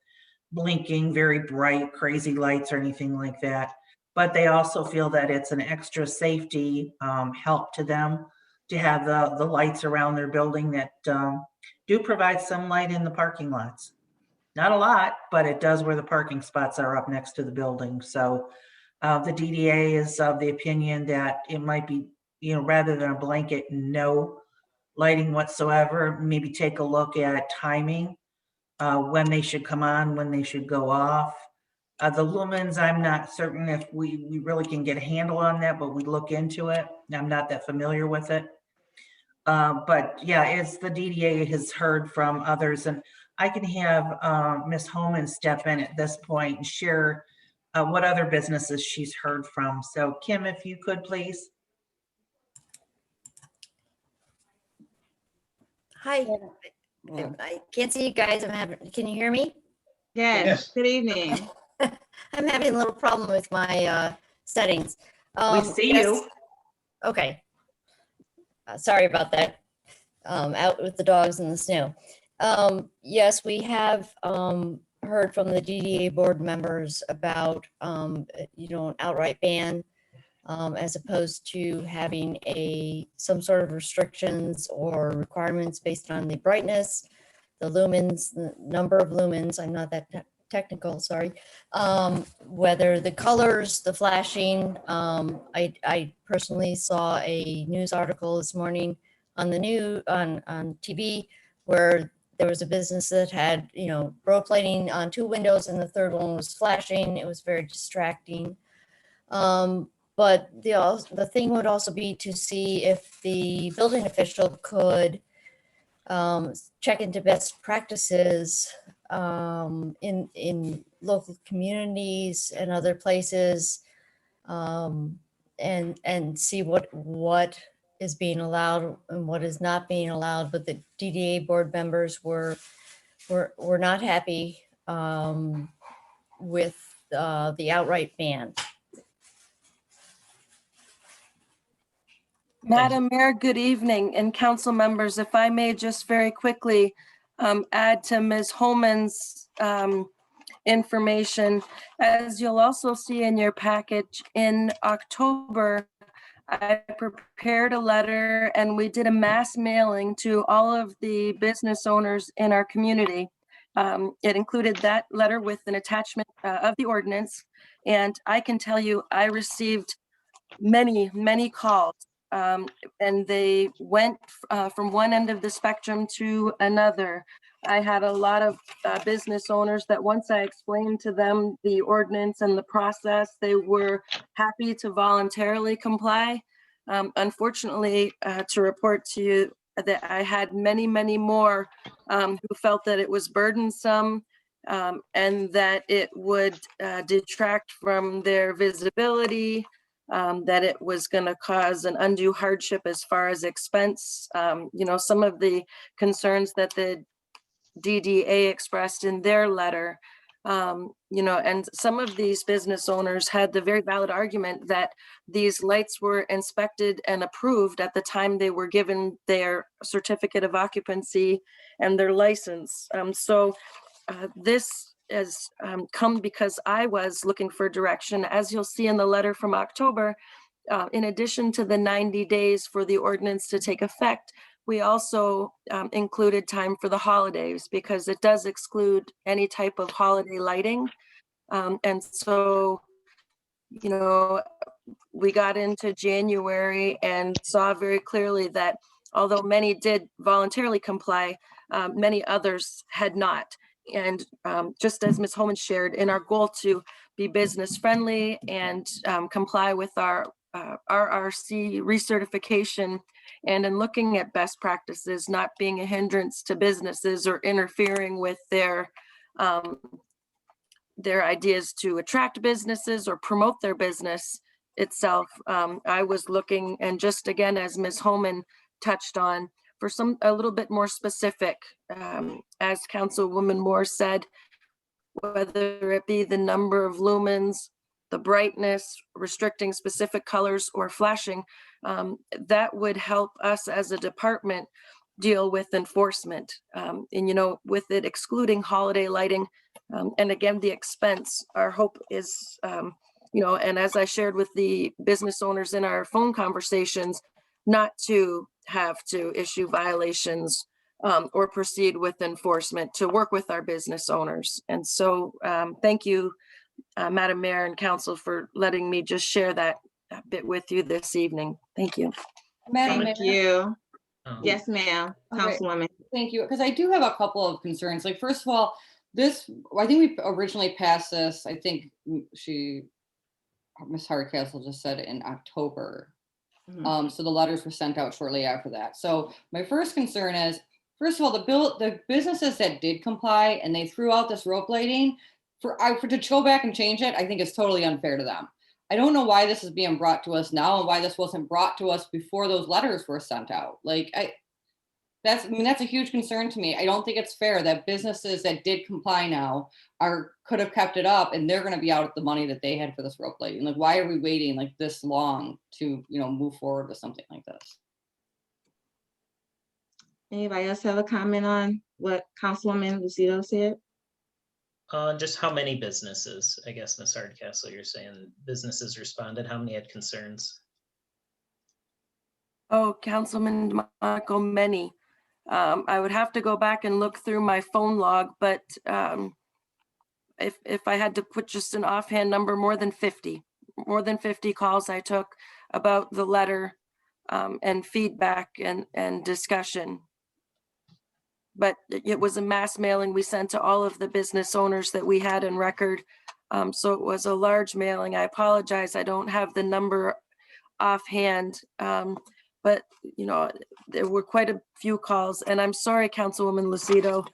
blinking very bright, crazy lights or anything like that. But they also feel that it's an extra safety help to them to have the lights around their building that do provide some light in the parking lots. Not a lot, but it does where the parking spots are up next to the building. So the DDA is of the opinion that it might be, rather than a blanket no lighting whatsoever, maybe take a look at timing, when they should come on, when they should go off. The lumens, I'm not certain if we really can get a handle on that, but we look into it. I'm not that familiar with it. But yeah, it's the DDA has heard from others, and I can have Ms. Holman step in at this point and share what other businesses she's heard from. So Kim, if you could please. Hi. I can't see you guys. Can you hear me? Yes. Good evening. I'm having a little problem with my settings. We see yes. you. Okay. Sorry about that. Out with the dogs in the snow. Yes, we have heard from the DDA board members about, an outright ban, as opposed to having some sort of restrictions or requirements based on the brightness, the lumens, the number of lumens. I'm not that technical, sorry. Whether the colors, the flashing. I personally saw a news article this morning on on TV where there was a business that had, rope lighting on 2 windows and the third one was flashing. It was very distracting. But the thing would also be to see if the building official could check into best practices in local communities and other places, and see what is being allowed and what is not being allowed. But the DDA board members were not happy with the outright ban. Madam Mayor, good evening, and council members, if I may just very quickly add to Ms. Holman's information. As you'll also see in your package, in October, I prepared a letter and we did a mass mailing to all of the business owners in our community. It included that letter with an attachment of the ordinance, and I can tell you I received many, many calls. And they went from one end of the spectrum to another. I had a lot of business owners that once I explained to them the ordinance and the process, they were happy to voluntarily comply. Unfortunately, to report to you that I had many, many more who felt that it was burdensome and that it would detract from their visibility, that it was going to cause an undue hardship as far as expense. Some of the concerns that the DDA expressed in their letter, and some of these business owners had the very valid argument that these lights were inspected and approved at the time they were given their certificate of occupancy and their license. This has come because I was looking for direction. As you'll see in the letter from October, in addition to the 90 days for the ordinance to take effect, we also included time for the holidays because it does exclude any type of holiday lighting. And so, we got into January and saw very clearly that although many did voluntarily comply, many others had not. And just as Ms. Holman shared, in our goal to be business friendly and comply with our RRC recertification, and in looking at best practices, not being a hindrance to businesses or interfering with their ideas to attract businesses or promote their business itself, I was looking, and just again, as Ms. Holman touched on, for a little bit more specific, as Councilwoman Moore said, whether it be the number of lumens, the brightness, restricting specific colors or flashing, that would help us as a department deal with enforcement. And, you know, with it excluding holiday lighting, and again, the expense, our hope is, you know, and as I shared with the business owners in our phone conversations, not to have to issue violations or proceed with enforcement, to work with our business owners. And so thank you, Madam Mayor and Council, for letting me just share that bit with you this evening. Thank you. Madam Thank Mayor. you. Oh. Yes, ma'am, Okay. Councilwoman. Thank you, because I do have a couple of concerns. Like, first of all, I think we originally passed this, I think Ms. Hardcastle just said in October. So the letters were sent out shortly after that. So my first concern is, first of all, the businesses that did comply and they threw out this rope lighting, for to go back and change it, I think it's totally unfair to them. I don't know why this is being brought to us now and why this wasn't brought to us before those letters were sent out. Like, that's a huge concern to me. I don't think it's fair that businesses that did comply now could have kept it up, and they're going to be out the money that they had for this rope lighting. Like, why are we waiting like this long to, you know, move forward with something like this? Anybody else have a comment on what Councilwoman Lucido said? Just how many businesses, I guess, Ms. Hardcastle, you're saying businesses responded, how many had concerns? Oh, Councilman Michael, many. I would have to go back and look through my phone log, but if I had to put just an offhand number, more than 50 calls I took about the letter and feedback and discussion. But it was a mass mailing we sent to all of the business owners that we had in record. So it was a large mailing. I apologize, I don't have the number offhand. But, you know, there were quite a few calls, and I'm sorry, Councilwoman Lucido.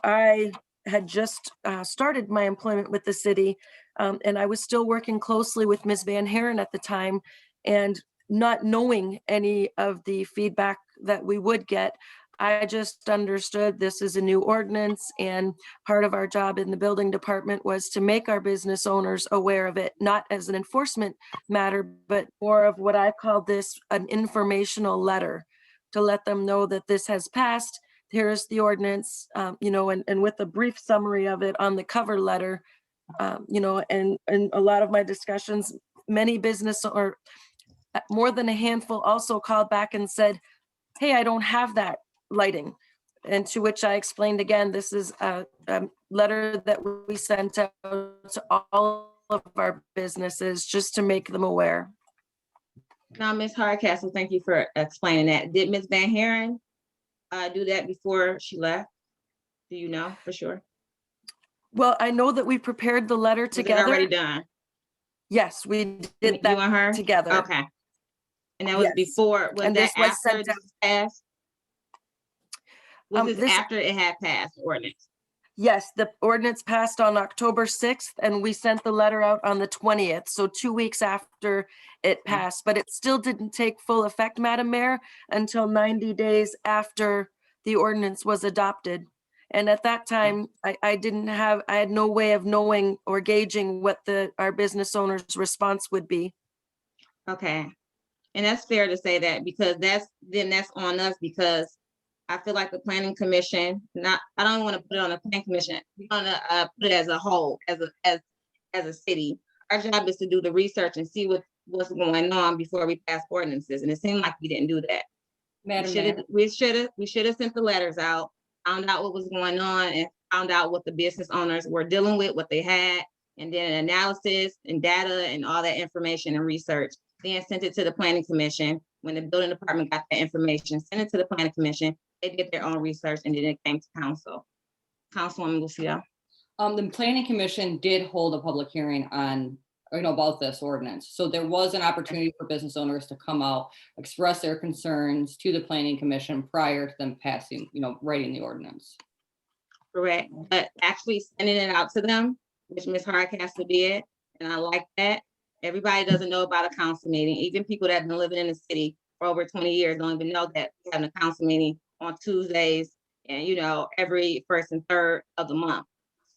I had just started my employment with the city, and I was still working closely with Ms. Van Haren at the time, and not knowing any of the feedback that we would get, I just understood this is a new ordinance, and part of our job in the building department was to make our business owners aware of it, not as an enforcement matter, but more of what I call this an informational letter, to let them know that this has passed. Here's the ordinance, you know, and with a brief summary of it on the cover letter, you know, and a lot of my discussions, many business or more than a handful also called back and said, hey, I don't have that lighting. And to which I explained again, this is a letter that we sent out to all of our businesses just to make them aware. Now, Ms. Hardcastle, thank you for explaining that. Did Ms. Van Haren do that before she left? Do you know for sure? Well, I know that we prepared the letter together. Was it already done? Yes, we did that you and her together. Okay. And that was before, was and that this was after sent this passed? Was this this- after it had passed, the ordinance? Yes, the ordinance passed on October 6th, and we sent the letter out on the 20th, so 2 weeks after it passed, but it still didn't take full effect, Madam Mayor, until 90 days after the ordinance was adopted. And at that time, I had no way of knowing or gauging what our business owners' response would be. Okay. And that's fair to say that, because that's on us, because I feel like the planning commission, I don't want to put it on the planning commission. We're gonna put it as a whole, as a city. Our job is to do the research and see what's going on before we pass ordinances. And it seemed like we didn't do that. Madam Mayor. We should have sent the letters out, found out what was going on, and found out what the business owners were dealing with, what they had, and then an analysis and data and all that information and research. Then sent it to the planning commission. When the building department got that information, sent it to the planning commission. They did their own research, and then it came to council. Councilwoman Lucia. The planning commission did hold a public hearing on, you know, about this ordinance. So there was an opportunity for business owners to come out, express their concerns to the planning commission prior to them passing, you know, writing the ordinance. Correct, but actually sending it out to them, which Ms. Hardcastle did, and I like that. Everybody doesn't know about a council meeting. Even people that have been living in the city for over 20 years don't even know that we're having a council meeting on Tuesdays and, you know, every first and third of the month.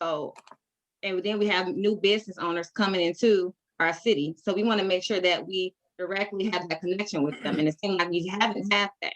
So, and then we have new business owners coming into our city. So we want to make sure that we directly have that connection with them. And it seems like we haven't had that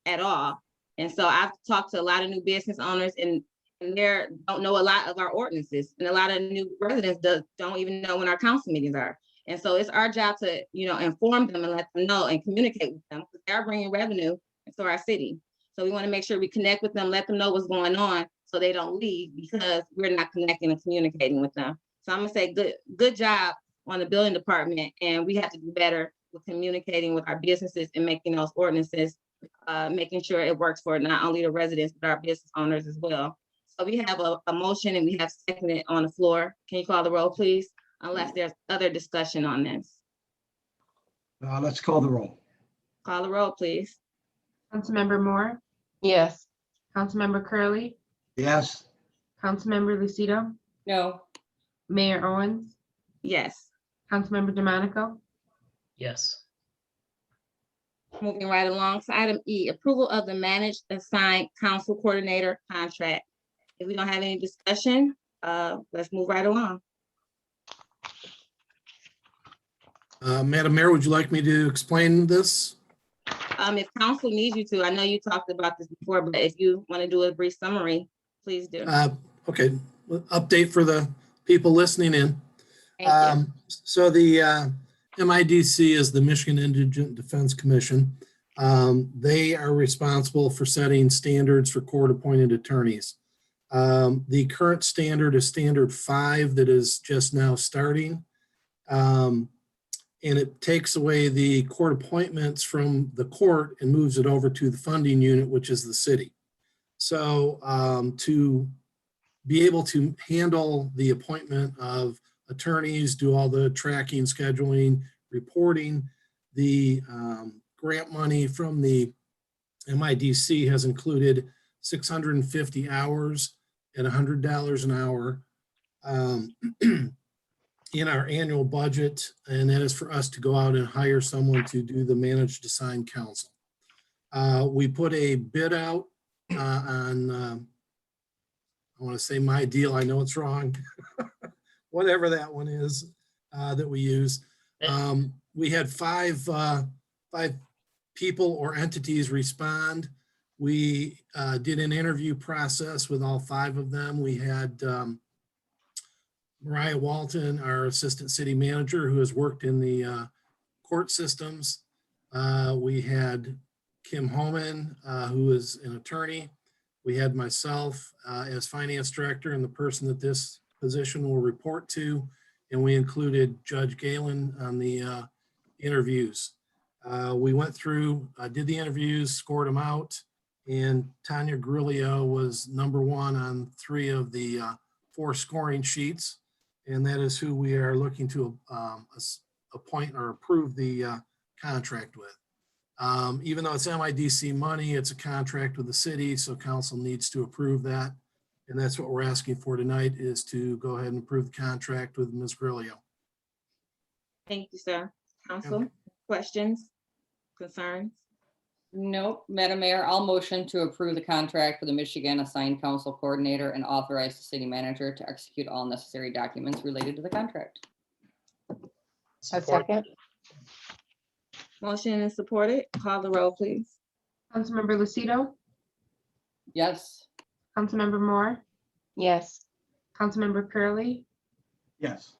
at all. And so I've talked to a lot of new business owners and they don't know a lot of our ordinances. And a lot of new residents don't even know when our council meetings are. And so it's our job to, inform them and let them know and communicate with them because they're bringing revenue into our city. So we want to make sure we connect with them, let them know what's going on so they don't leave because we're not connecting and communicating with them. So I'm gonna say good job on the building department, and we have to do better with communicating with our businesses and making those ordinances, making sure it works for not only the residents, but our business owners as well. So we have a motion and we have seconded on the floor. Can you call the roll, please? Unless there's other discussion on this. Let's call the roll. Call the roll, please. Councilmember Moore, Yes. Councilmember Curley, Yes. Councilmember Lucido, No. Mayor Owens, Yes. Councilmember DeMonico. Yes. Moving right along to item E, approval of the managed assigned council coordinator contract. If we don't have any discussion, let's move right along. Madam Mayor, would you like me to explain this? If council needs you to, I know you talked about this before, but if you want to do a brief summary, please do. Okay, update for the people listening in. Thank you. So the MIDC is the Michigan Indigent Defense Commission. They are responsible for setting standards for court-appointed attorneys. The current standard is standard 5 that is just now starting. And it takes away the court appointments from the court and moves it over to the funding unit, which is the city. So to be able to handle the appointment of attorneys, do all the tracking, scheduling, reporting, the grant money from the MIDC has included 650 hours at $100 an hour in our annual budget, and that is for us to go out and hire someone to do the managed assigned counsel. We put a bid out on, I want to say My Deal, I know it's wrong, whatever that one is that we use. We had five people or entities respond. We did an interview process with all 5 of them. We had Mariah Walton, our assistant city manager, who has worked in the court systems. We had Kim Homan, who is an attorney. We had myself as finance director and the person that this position will report to. And we included Judge Galen on the interviews. We went through, did the interviews, scored them out, and Tanya Grillo was #1 on 3 of the 4 scoring sheets. And that is who we are looking to appoint or approve the contract with. Even though it's MIDC money, it's a contract with the city, so council needs to approve that. And that's what we're asking for tonight, is to go ahead and approve the contract with Ms. Grillo. Thank you, sir. Council, questions, concerns? Nope. Madam Mayor, I'll motion to approve the contract for the Michigan Assigned Council Coordinator and authorize the city manager to execute all necessary documents related to the contract. A second. Motion is supported. Call the roll, please. Councilmember Lucido, Yes. Councilmember Moore, Yes. Councilmember Curley, Yes.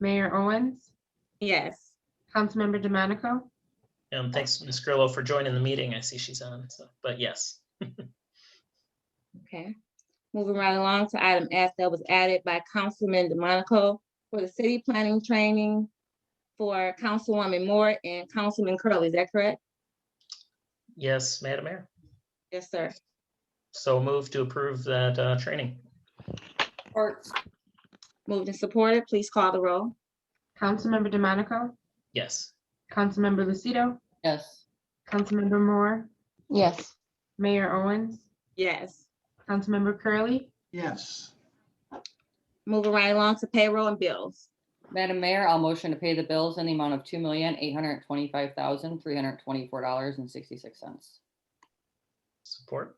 Mayor Owens, Yes. Councilmember DeMonico. Thanks, Ms. Grillo, for joining the meeting. I see she's on, so, but yes. Okay. Moving right along to item F that was added by Councilman DeMonico for the city planning training for Councilwoman Moore and Councilman Curley. Is that correct? Yes, Madam Mayor. Yes, sir. So move to approve that training. Support. Moved and supported. Please call the roll. Councilmember DeMonico, Yes. Councilmember Lucido, Yes. Councilmember Moore, Yes. Mayor Owens, Yes. Councilmember Curley, Yes. Moving right along to payroll and bills. Madam Mayor, I'll motion to pay the bills in the amount of $2,825,324.66. Support.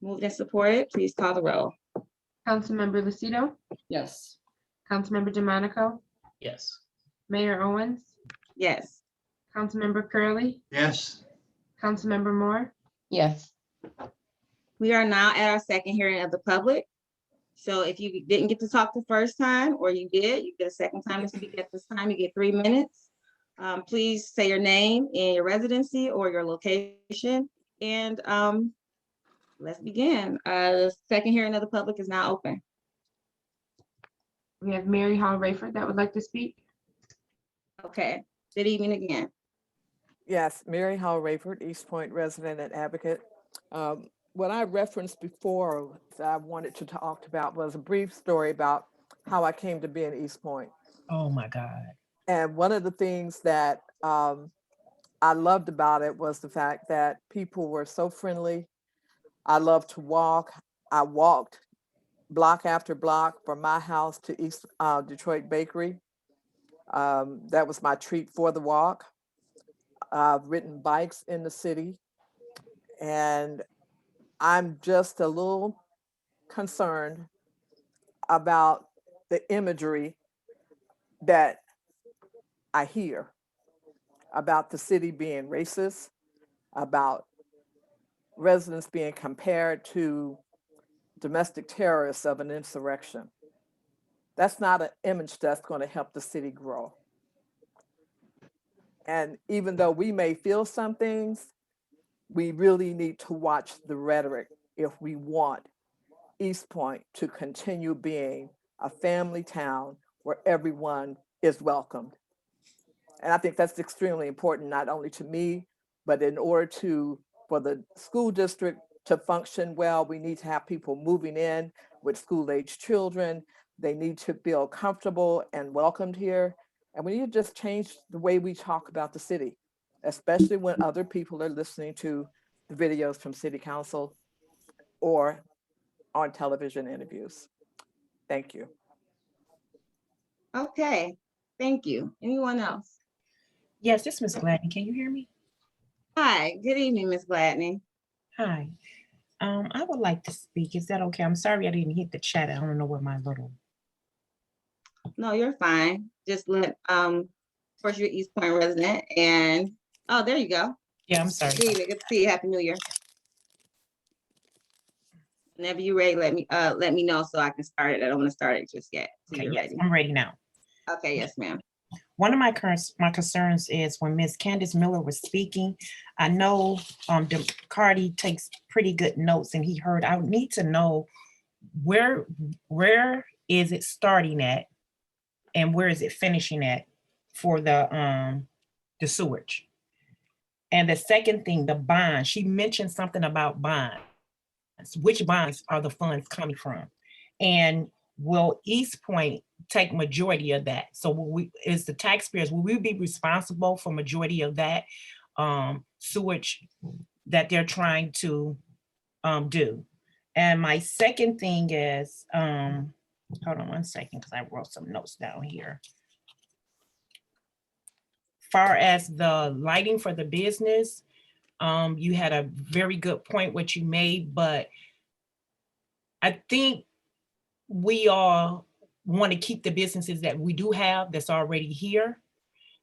Moved and supported. Please call the roll. Councilmember Lucido, Yes. Councilmember DeMonico, Yes. Mayor Owens, Yes. Councilmember Curley, Yes. Councilmember Moore. Yes. We are now at our second hearing of the public. So if you didn't get to talk the first time, or you did, you get a second time to speak at this time. You get 3 minutes. Please say your name and your residency or your location. And let's begin. The second hearing of the public is now open. We have Mary Hall Rayford that would like to speak. Okay, good evening again. Yes, Mary Howell Rayford, Eastpointe resident and advocate. What I referenced before that I wanted to talk about was a brief story about how I came to be in Eastpointe. Oh my God. And one of the things that I loved about it was the fact that people were so friendly. I love to walk. I walked block after block from my house to East Detroit Bakery. That was my treat for the walk. I've ridden bikes in the city, and I'm just a little concerned about the imagery that I hear about the city being racist, about residents being compared to domestic terrorists of an insurrection. That's not an image that's going to help the city grow. And even though we may feel some things, we really need to watch the rhetoric if we want Eastpointe to continue being a family town where everyone is welcomed. And I think that's extremely important, not only to me, but in order for the school district to function well, we need to have people moving in with school-age children. They need to feel comfortable and welcomed here. And we need to just change the way we talk about the city, especially when other people are listening to the videos from city council or on television interviews. Thank you. Okay, thank you. Anyone else? Yes, this is Ms. Gladney. Can you hear me? Hi, good evening, Ms. Gladney. Hi. I would like to speak. Is that okay? I'm sorry I didn't hit the chat. I don't know where my little. No, you're fine. Just let, of course, you're Eastpointe resident, and, oh, there you go. Yeah, I'm sorry. Good evening, good to see you. Happy New Year. Whenever you're ready, let me know so I can start it. I don't want to start it just yet. So Okay, you're yes, ready. I'm ready now. Okay, yes, ma'am. One of my concerns is when Ms. Candace Miller was speaking, I know Cardi takes pretty good notes, and he heard, I need to know where is it starting at and where is it finishing at for the sewage. And the second thing, the bond, she mentioned something about bonds. Which bonds are the funds coming from? And will Eastpointe take majority of that? So as the taxpayers, will we be responsible for majority of that sewage that they're trying to do? And my second thing is, hold on one second, because I wrote some notes down here. Far as the lighting for the business, you had a very good point what you made, but I think we all want to keep the businesses that we do have that's already here.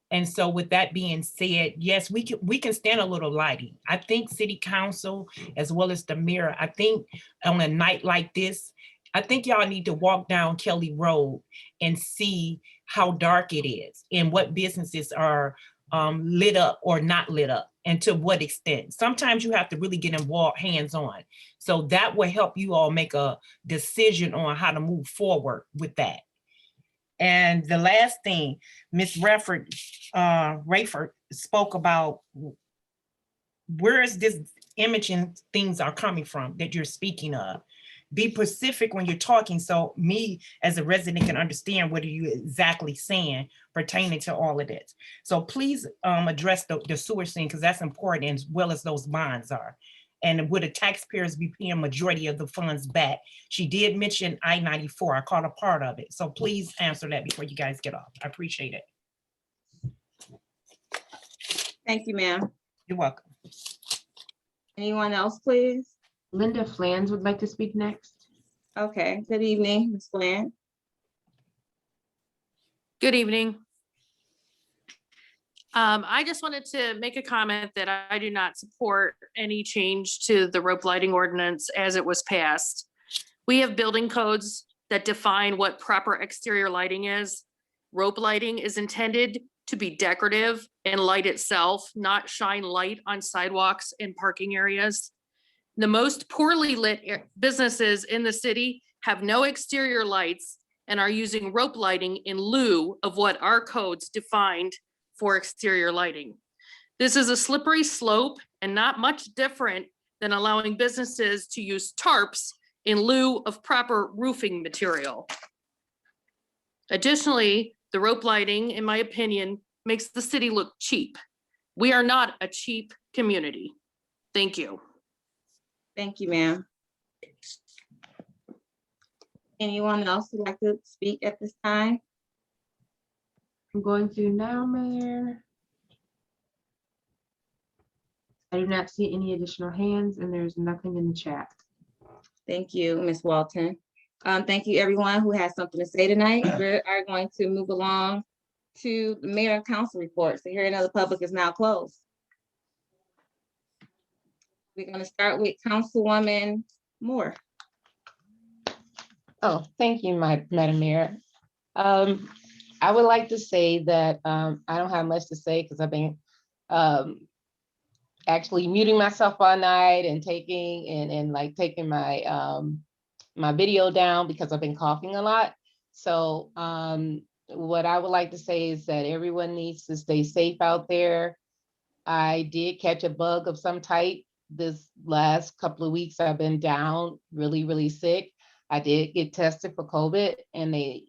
And so with that being said, yes, we can stand a little lighting. I think city council, as well as the mayor, I think on a night like this, I think y'all need to walk down Kelly Road and see how dark it is and what businesses are lit up or not lit up and to what extent. Sometimes you have to really get involved hands-on. So that will help you all make a decision on how to move forward with that. And the last thing, Ms. Rayford spoke about where is this imaging things are coming from that you're speaking of. Be specific when you're talking so me as a resident can understand what are you exactly saying pertaining to all of this. So please address the sewer scene because that's important as well as those bonds are. And would the taxpayers be paying majority of the funds back? She did mention I-94. I caught a part of it. So please answer that before you guys get off. I appreciate it. Thank you, ma'am. You're welcome. Anyone else, please? Linda Flans would like to speak next. Okay, good evening, Ms. Bland. Good evening. I just wanted to make a comment that I do not support any change to the rope lighting ordinance as it was passed. We have building codes that define what proper exterior lighting is. Rope lighting is intended to be decorative and light itself, not shine light on sidewalks and parking areas. The most poorly lit businesses in the city have no exterior lights and are using rope lighting in lieu of what our codes defined for exterior lighting. This is a slippery slope and not much different than allowing businesses to use tarps in lieu of proper roofing material. Additionally, the rope lighting, in my opinion, makes the city look cheap. We are not a cheap community. Thank you. Thank you, ma'am. Anyone else would like to speak at this time? I'm going to now, Mayor. I do not see any additional hands and there's nothing in the chat. Thank you, Ms. Walton. Thank you, everyone who has something to say tonight. We are going to move along to the mayor and council reports. The hearing of the public is now closed. We're going to start with Councilwoman Moore. Oh, thank you, Madam Mayor. I would like to say that I don't have much to say because I've been actually muting myself all night and taking my my video down because I've been coughing a lot. So what I would like to say is that everyone needs to stay safe out there. I did catch a bug of some type this last couple of weeks. I've been down really sick. I did get tested for COVID and they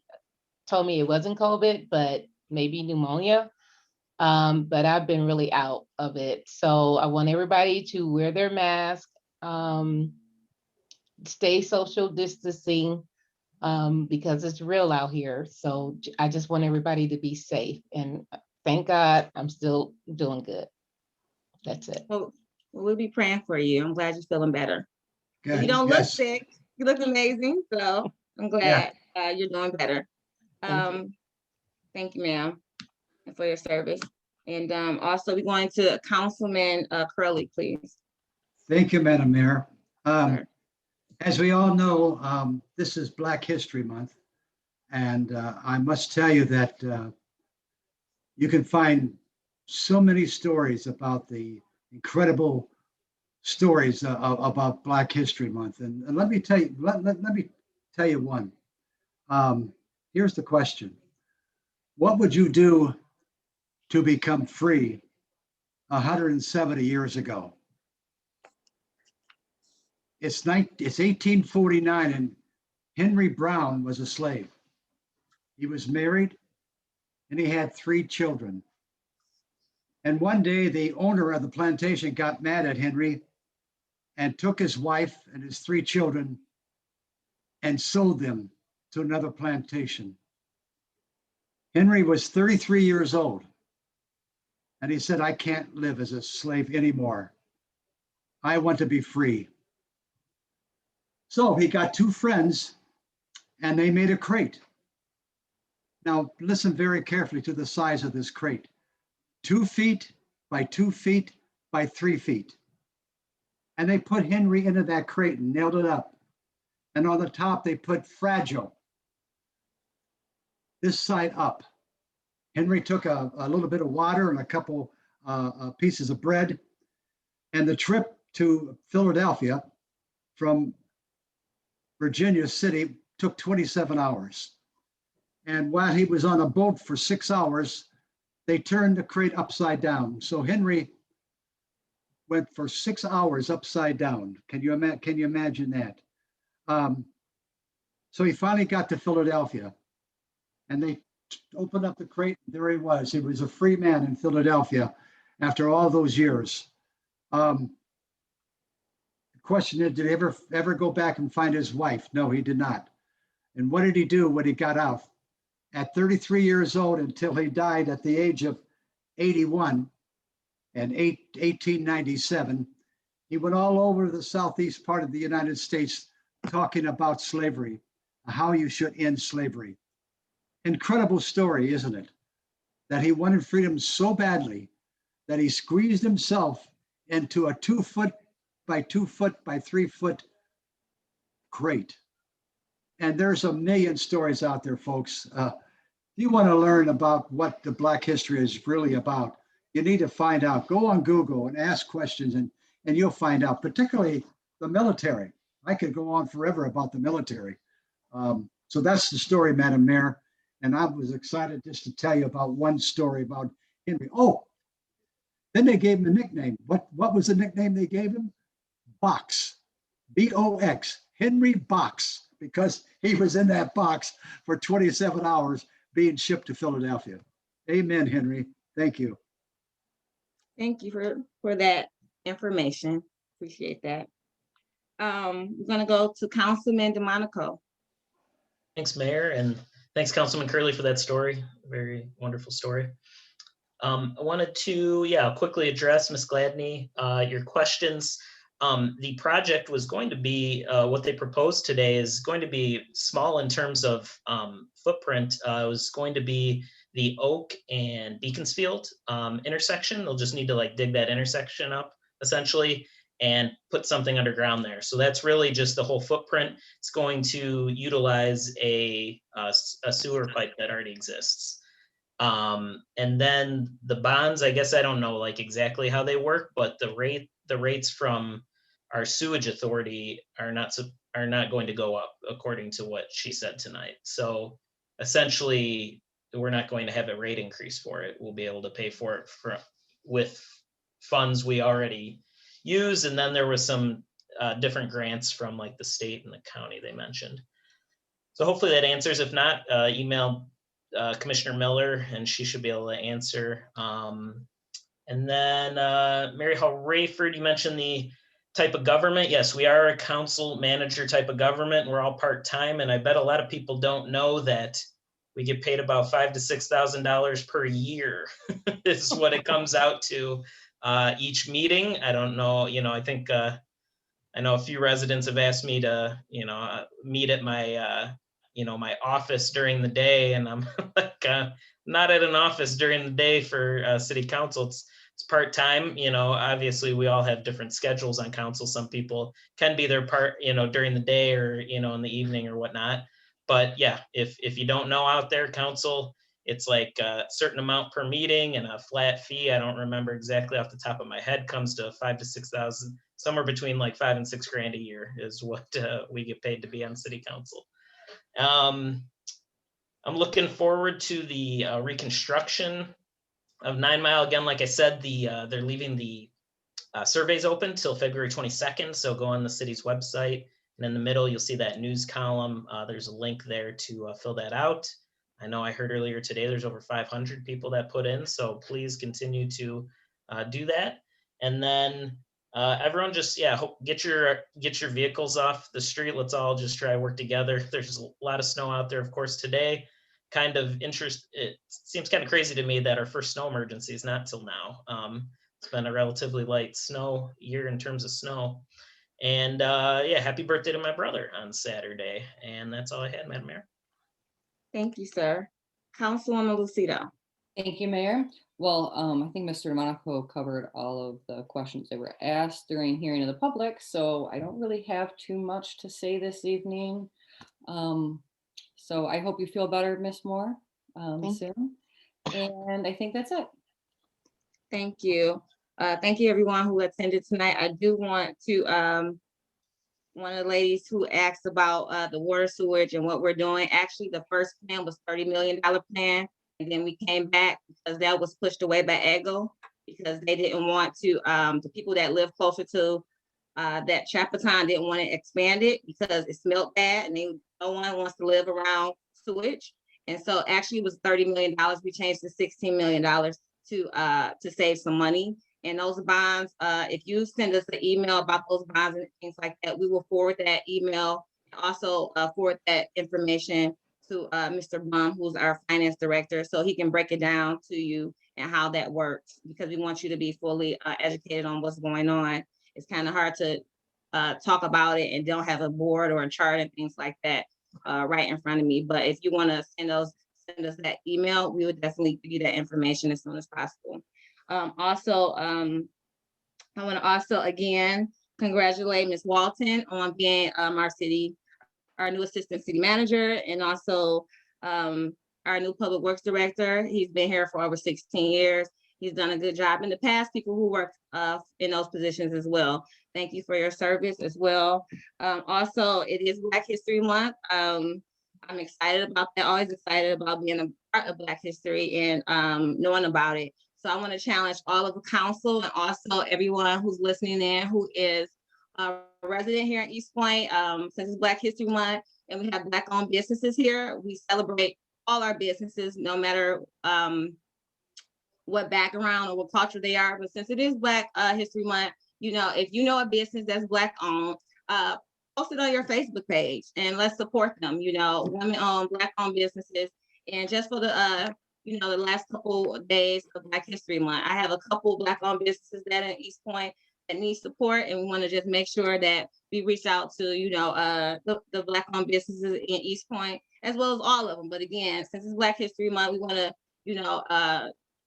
told me it wasn't COVID, but maybe pneumonia. But I've been really out of it. So I want everybody to wear their mask, stay social distancing, because it's real out here. So I just want everybody to be safe. And thank God I'm still doing good. That's it. Well, we'll be praying for you. I'm glad you're feeling better. Good. You don't look Yes. sick. You look amazing. So I'm glad you're doing better. Thank you, ma'am, for your service. And also we're going to Councilman Curley, please. Thank you, Madam Mayor. As we all know, this is Black History Month. And I must tell you that you can find so many stories about the incredible stories about Black History Month. And let me tell you, let me tell you one. Here's the question. What would you do to become free 170 years ago? It's 1849 and Henry Brown was a slave. He was married and he had 3 children. And one day the owner of the plantation got mad at Henry and took his wife and his 3 children and sold them to another plantation. Henry was 33 years old. And he said, I can't live as a slave anymore. I want to be free. So he got 2 friends and they made a crate. Now listen very carefully to the size of this crate. 2 feet by 2 feet by 3 feet. And they put Henry into that crate and nailed it up. And on the top, they put fragile, this side up. Henry took a little bit of water and a couple pieces of bread. And the trip to Philadelphia from Virginia City took 27 hours. And while he was on a boat for 6 hours, they turned the crate upside down. So Henry went for 6 hours upside down. Can you imagine that? So he finally got to Philadelphia and they opened up the crate. There he was. He was a free man in Philadelphia after all those years. The question is, did he ever go back and find his wife? No, he did not. And what did he do when he got out? At 33 years old until he died at the age of 81 in 1897, he went all over the southeast part of the United States talking about slavery, how you should end slavery. Incredible story, isn't it? That he wanted freedom so badly that he squeezed himself into a 2 foot by 2 foot by 3 foot crate. And there's a million stories out there, folks. If you want to learn about what the Black history is really about, you need to find out. Go on Google and ask questions, and you'll find out, particularly the military. I could go on forever about the military. So that's the story, Madam Mayor. And I was excited just to tell you about one story about Henry. Oh, then they gave him a nickname. What was the nickname they gave him? Box, B-O-X, Henry Box, because he was in that box for 27 hours being shipped to Philadelphia. Amen, Henry. Thank you. Thank you for that information. Appreciate that. We're gonna go to Councilman DeMonico. Thanks, Mayor, and thanks, Councilman Curley, for that story. Very wonderful story. I wanted to, quickly address, Ms. Gladney, your questions. The project was going to be, what they proposed today is going to be small in terms of footprint. It was going to be the Oak and Beaconsfield intersection. They'll just need to like dig that intersection up, essentially, and put something underground there. So that's really just the whole footprint. It's going to utilize a sewer pipe that already exists. And then the bonds, I guess I don't know like exactly how they work, but the rates from our sewage authority are not going to go up according to what she said tonight. So essentially, we're not going to have a rate increase for it. We'll be able to pay for it with funds we already use. And then there was some different grants from like the state and the county they mentioned. So hopefully that answers. If not, email Commissioner Miller and she should be able to answer. And then Mary Hall Rayford, you mentioned the type of government. Yes, we are a council manager type of government. We're all part-time. And I bet a lot of people don't know that we get paid about $5,000 to $6,000 per year is what it comes out to each meeting. I don't know, I think I know a few residents have asked me to, meet at my, my office during the day, and I'm like, not at an office during the day for city council. It's part-time, obviously we all have different schedules on council. Some people can be there during the day or, in the evening or whatnot. But yeah, if you don't know out there, council, it's like a certain amount per meeting and a flat fee. I don't remember exactly off the top of my head, comes to $5,000 to $6,000, somewhere between like $5,000 and $6,000 a year is what we get paid to be on city council. I'm looking forward to the reconstruction of 9 Mile. Again, like I said, they're leaving the surveys open till February 22nd. So go on the city's website, and in the middle, you'll see that news column. There's a link there to fill that out. I know I heard earlier today, there's over 500 people that put in. So please continue to do that. And then everyone just, get your vehicles off the street. Let's all just try to work together. There's a lot of snow out there, of course, today. It seems kind of crazy to me that our first snow emergency is not till now. It's been a relatively light snow year in terms of snow. And happy birthday to my brother on Saturday. And that's all I had, Madam Mayor. Thank you, sir. Councilwoman Lucido. Thank you, Mayor. Well, I think Mr. DeMonico covered all of the questions that were asked during hearing of the public, so I don't really have too much to say this evening. So I hope you feel better, Ms. Moore, soon. And I think that's it. Thank you. Thank you, everyone who attended tonight. I do want to, one of the ladies who asked about the water sewage and what we're doing, actually the first plan was $30 million plan. And then we came back because that was pushed away by EGO because they didn't want to, the people that live closer to that Chappaton didn't want to expand it because it smelled bad and no one wants to live around sewage. And so actually it was $30 million. We changed to $16 million to save some money. And those bonds, if you send us an email about those bonds and things like that, we will forward that email and also forward that information to Mr. Blum, who's our finance director, so he can break it down to you and how that works, because we want you to be fully educated on what's going on. It's kind of hard to talk about it and don't have a board or a chart and things like that right in front of me. But if you want to send us that email, we would definitely give you that information as soon as possible. Also, I want to also again congratulate Ms. Walton on being our new assistant city manager, and also our new public works director. He's been here for over 16 years. He's done a good job in the past, people who work in those positions as well. Thank you for your service as well. Also, it is Black History Month. I'm excited about that, always excited about being a part of Black History and knowing about it. So I want to challenge all of the council and also everyone who's listening in who is a resident here in Eastpointe. Since it's Black History Month and we have Black-owned businesses here, we celebrate all our businesses, no matter what background or what culture they are. But since it is Black History Month, you know, if you know a business that's Black-owned, post it on your Facebook page and let's support them. You know, women-owned, Black-owned businesses. And just for the you know, the last couple of days of Black History Month, I have a couple Black-owned businesses that are in Eastpointe that need support, and we want to just make sure that we reach out to, you know, the Black-owned businesses in Eastpointe, as well as all of them. But again, since it's Black History Month, we want to, you know,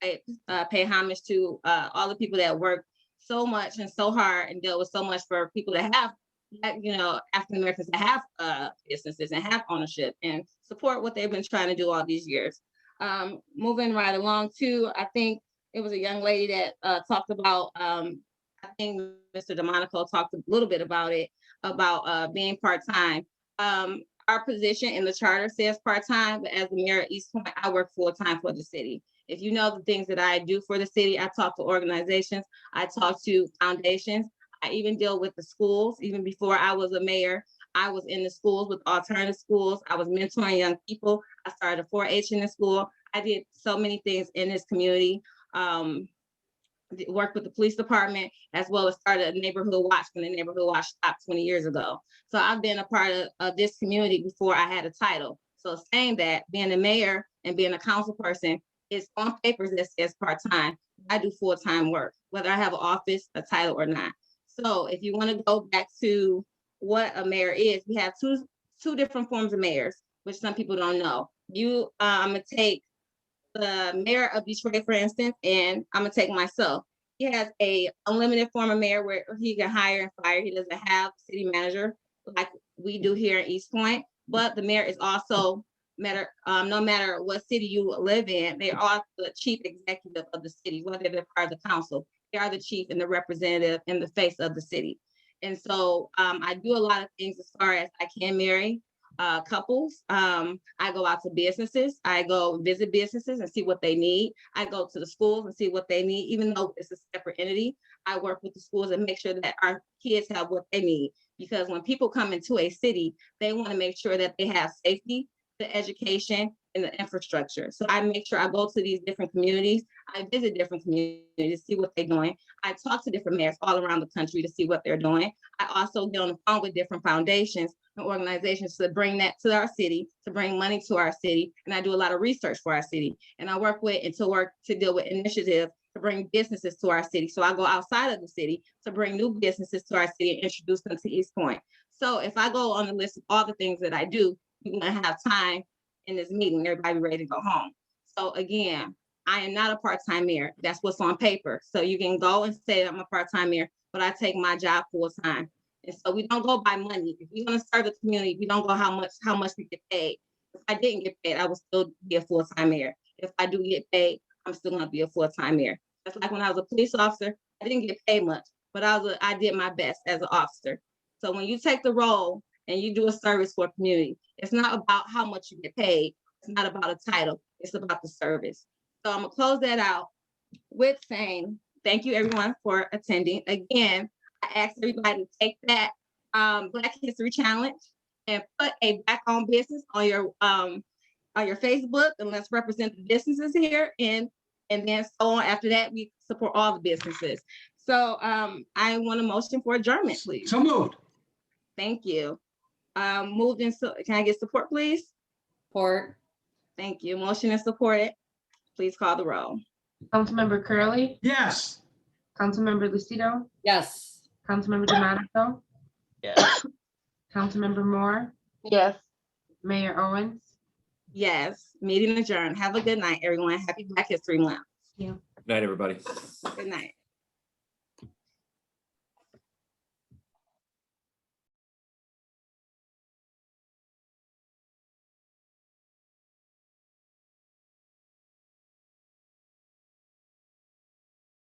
pay homage to all the people that work so much and so hard and deal with so much for people that have, you know, African Americans that have businesses and have ownership, and support what they've been trying to do all these years. Moving right along too, I think it was a young lady that talked about, I think Mr. DeMonico talked a little bit about it, about being part-time. Our position in the charter says part-time, but as the mayor of Eastpointe, I work full-time for the city. If you know the things that I do for the city, I talk to organizations, I talk to foundations, I even deal with the schools. Even before I was a mayor, I was in the schools with alternative schools. I was mentoring young people. I started a 4-H in the school. I did so many things in this community. Worked with the police department, as well as started a neighborhood watch when the neighborhood watch stopped 20 years ago. So I've been a part of this community before I had a title. So saying that, being a mayor and being a council person, is on papers that says part-time. I do full-time work, whether I have an office, a title or not. So if you want to go back to what a mayor is, we have two different forms of mayors, which some people don't know. I'm gonna take the mayor of Detroit, for instance, and I'm gonna take myself. He has a unlimited form of mayor where he can hire and fire. He doesn't have city manager like we do here in Eastpointe, but the mayor is also no matter what city you live in, they are the chief executive of the city, whether they're part of the council. They are the chief and the representative and the face of the city. And so I do a lot of things as far as I can marry couples. I go out to businesses. I go visit businesses and see what they need. I go to the schools and see what they need. Even though it's a separate entity, I work with the schools and make sure that our kids have what they need. Because when people come into a city, they want to make sure that they have safety, the education, and the infrastructure. So I make sure I go to these different communities. I visit different communities, see what they're doing. I talk to different mayors all around the country to see what they're doing. I also get on the phone with different foundations and organizations to bring that to our city, to bring money to our city. And I do a lot of research for our city. And I work to deal with initiatives to bring businesses to our city. So I go outside of the city to bring new businesses to our city and introduce them to Eastpointe. So if I go on the list of all the things that I do, you're gonna have time in this meeting, everybody ready to go home. So again, I am not a part-time mayor. That's what's on paper. So you can go and say I'm a part-time mayor, but I take my job full-time. And so we don't go by money. If you're gonna serve the community, we don't go how much we get paid. If I didn't get paid, I would still be a full-time mayor. If I do get paid, I'm still gonna be a full-time mayor. That's like when I was a police officer, I didn't get paid much, but I did my best as an officer. So when you take the role and you do a service for a community, it's not about how much you get paid. It's not about a title. It's about the service. So I'm gonna close that out with saying, thank you everyone for attending. Again, I ask everybody to take that Black History Challenge and put a Black-owned business on your Facebook, and let's represent the businesses here. And then so on. After that, we support all the businesses. So I want a motion for adjournment, please. So moved. Thank you. Moved in, so can I get support, please? Support. Thank you. Motion is supported. Please call the roll. Councilmember Curley, Yes. Councilmember Lucido, Yes. Councilmember DeMonico, Yes. Councilmember Moore, Yes. Mayor Owens. Yes, meeting adjourned. Have a good night, everyone. Happy Black History Month. Good night, everybody. Good night.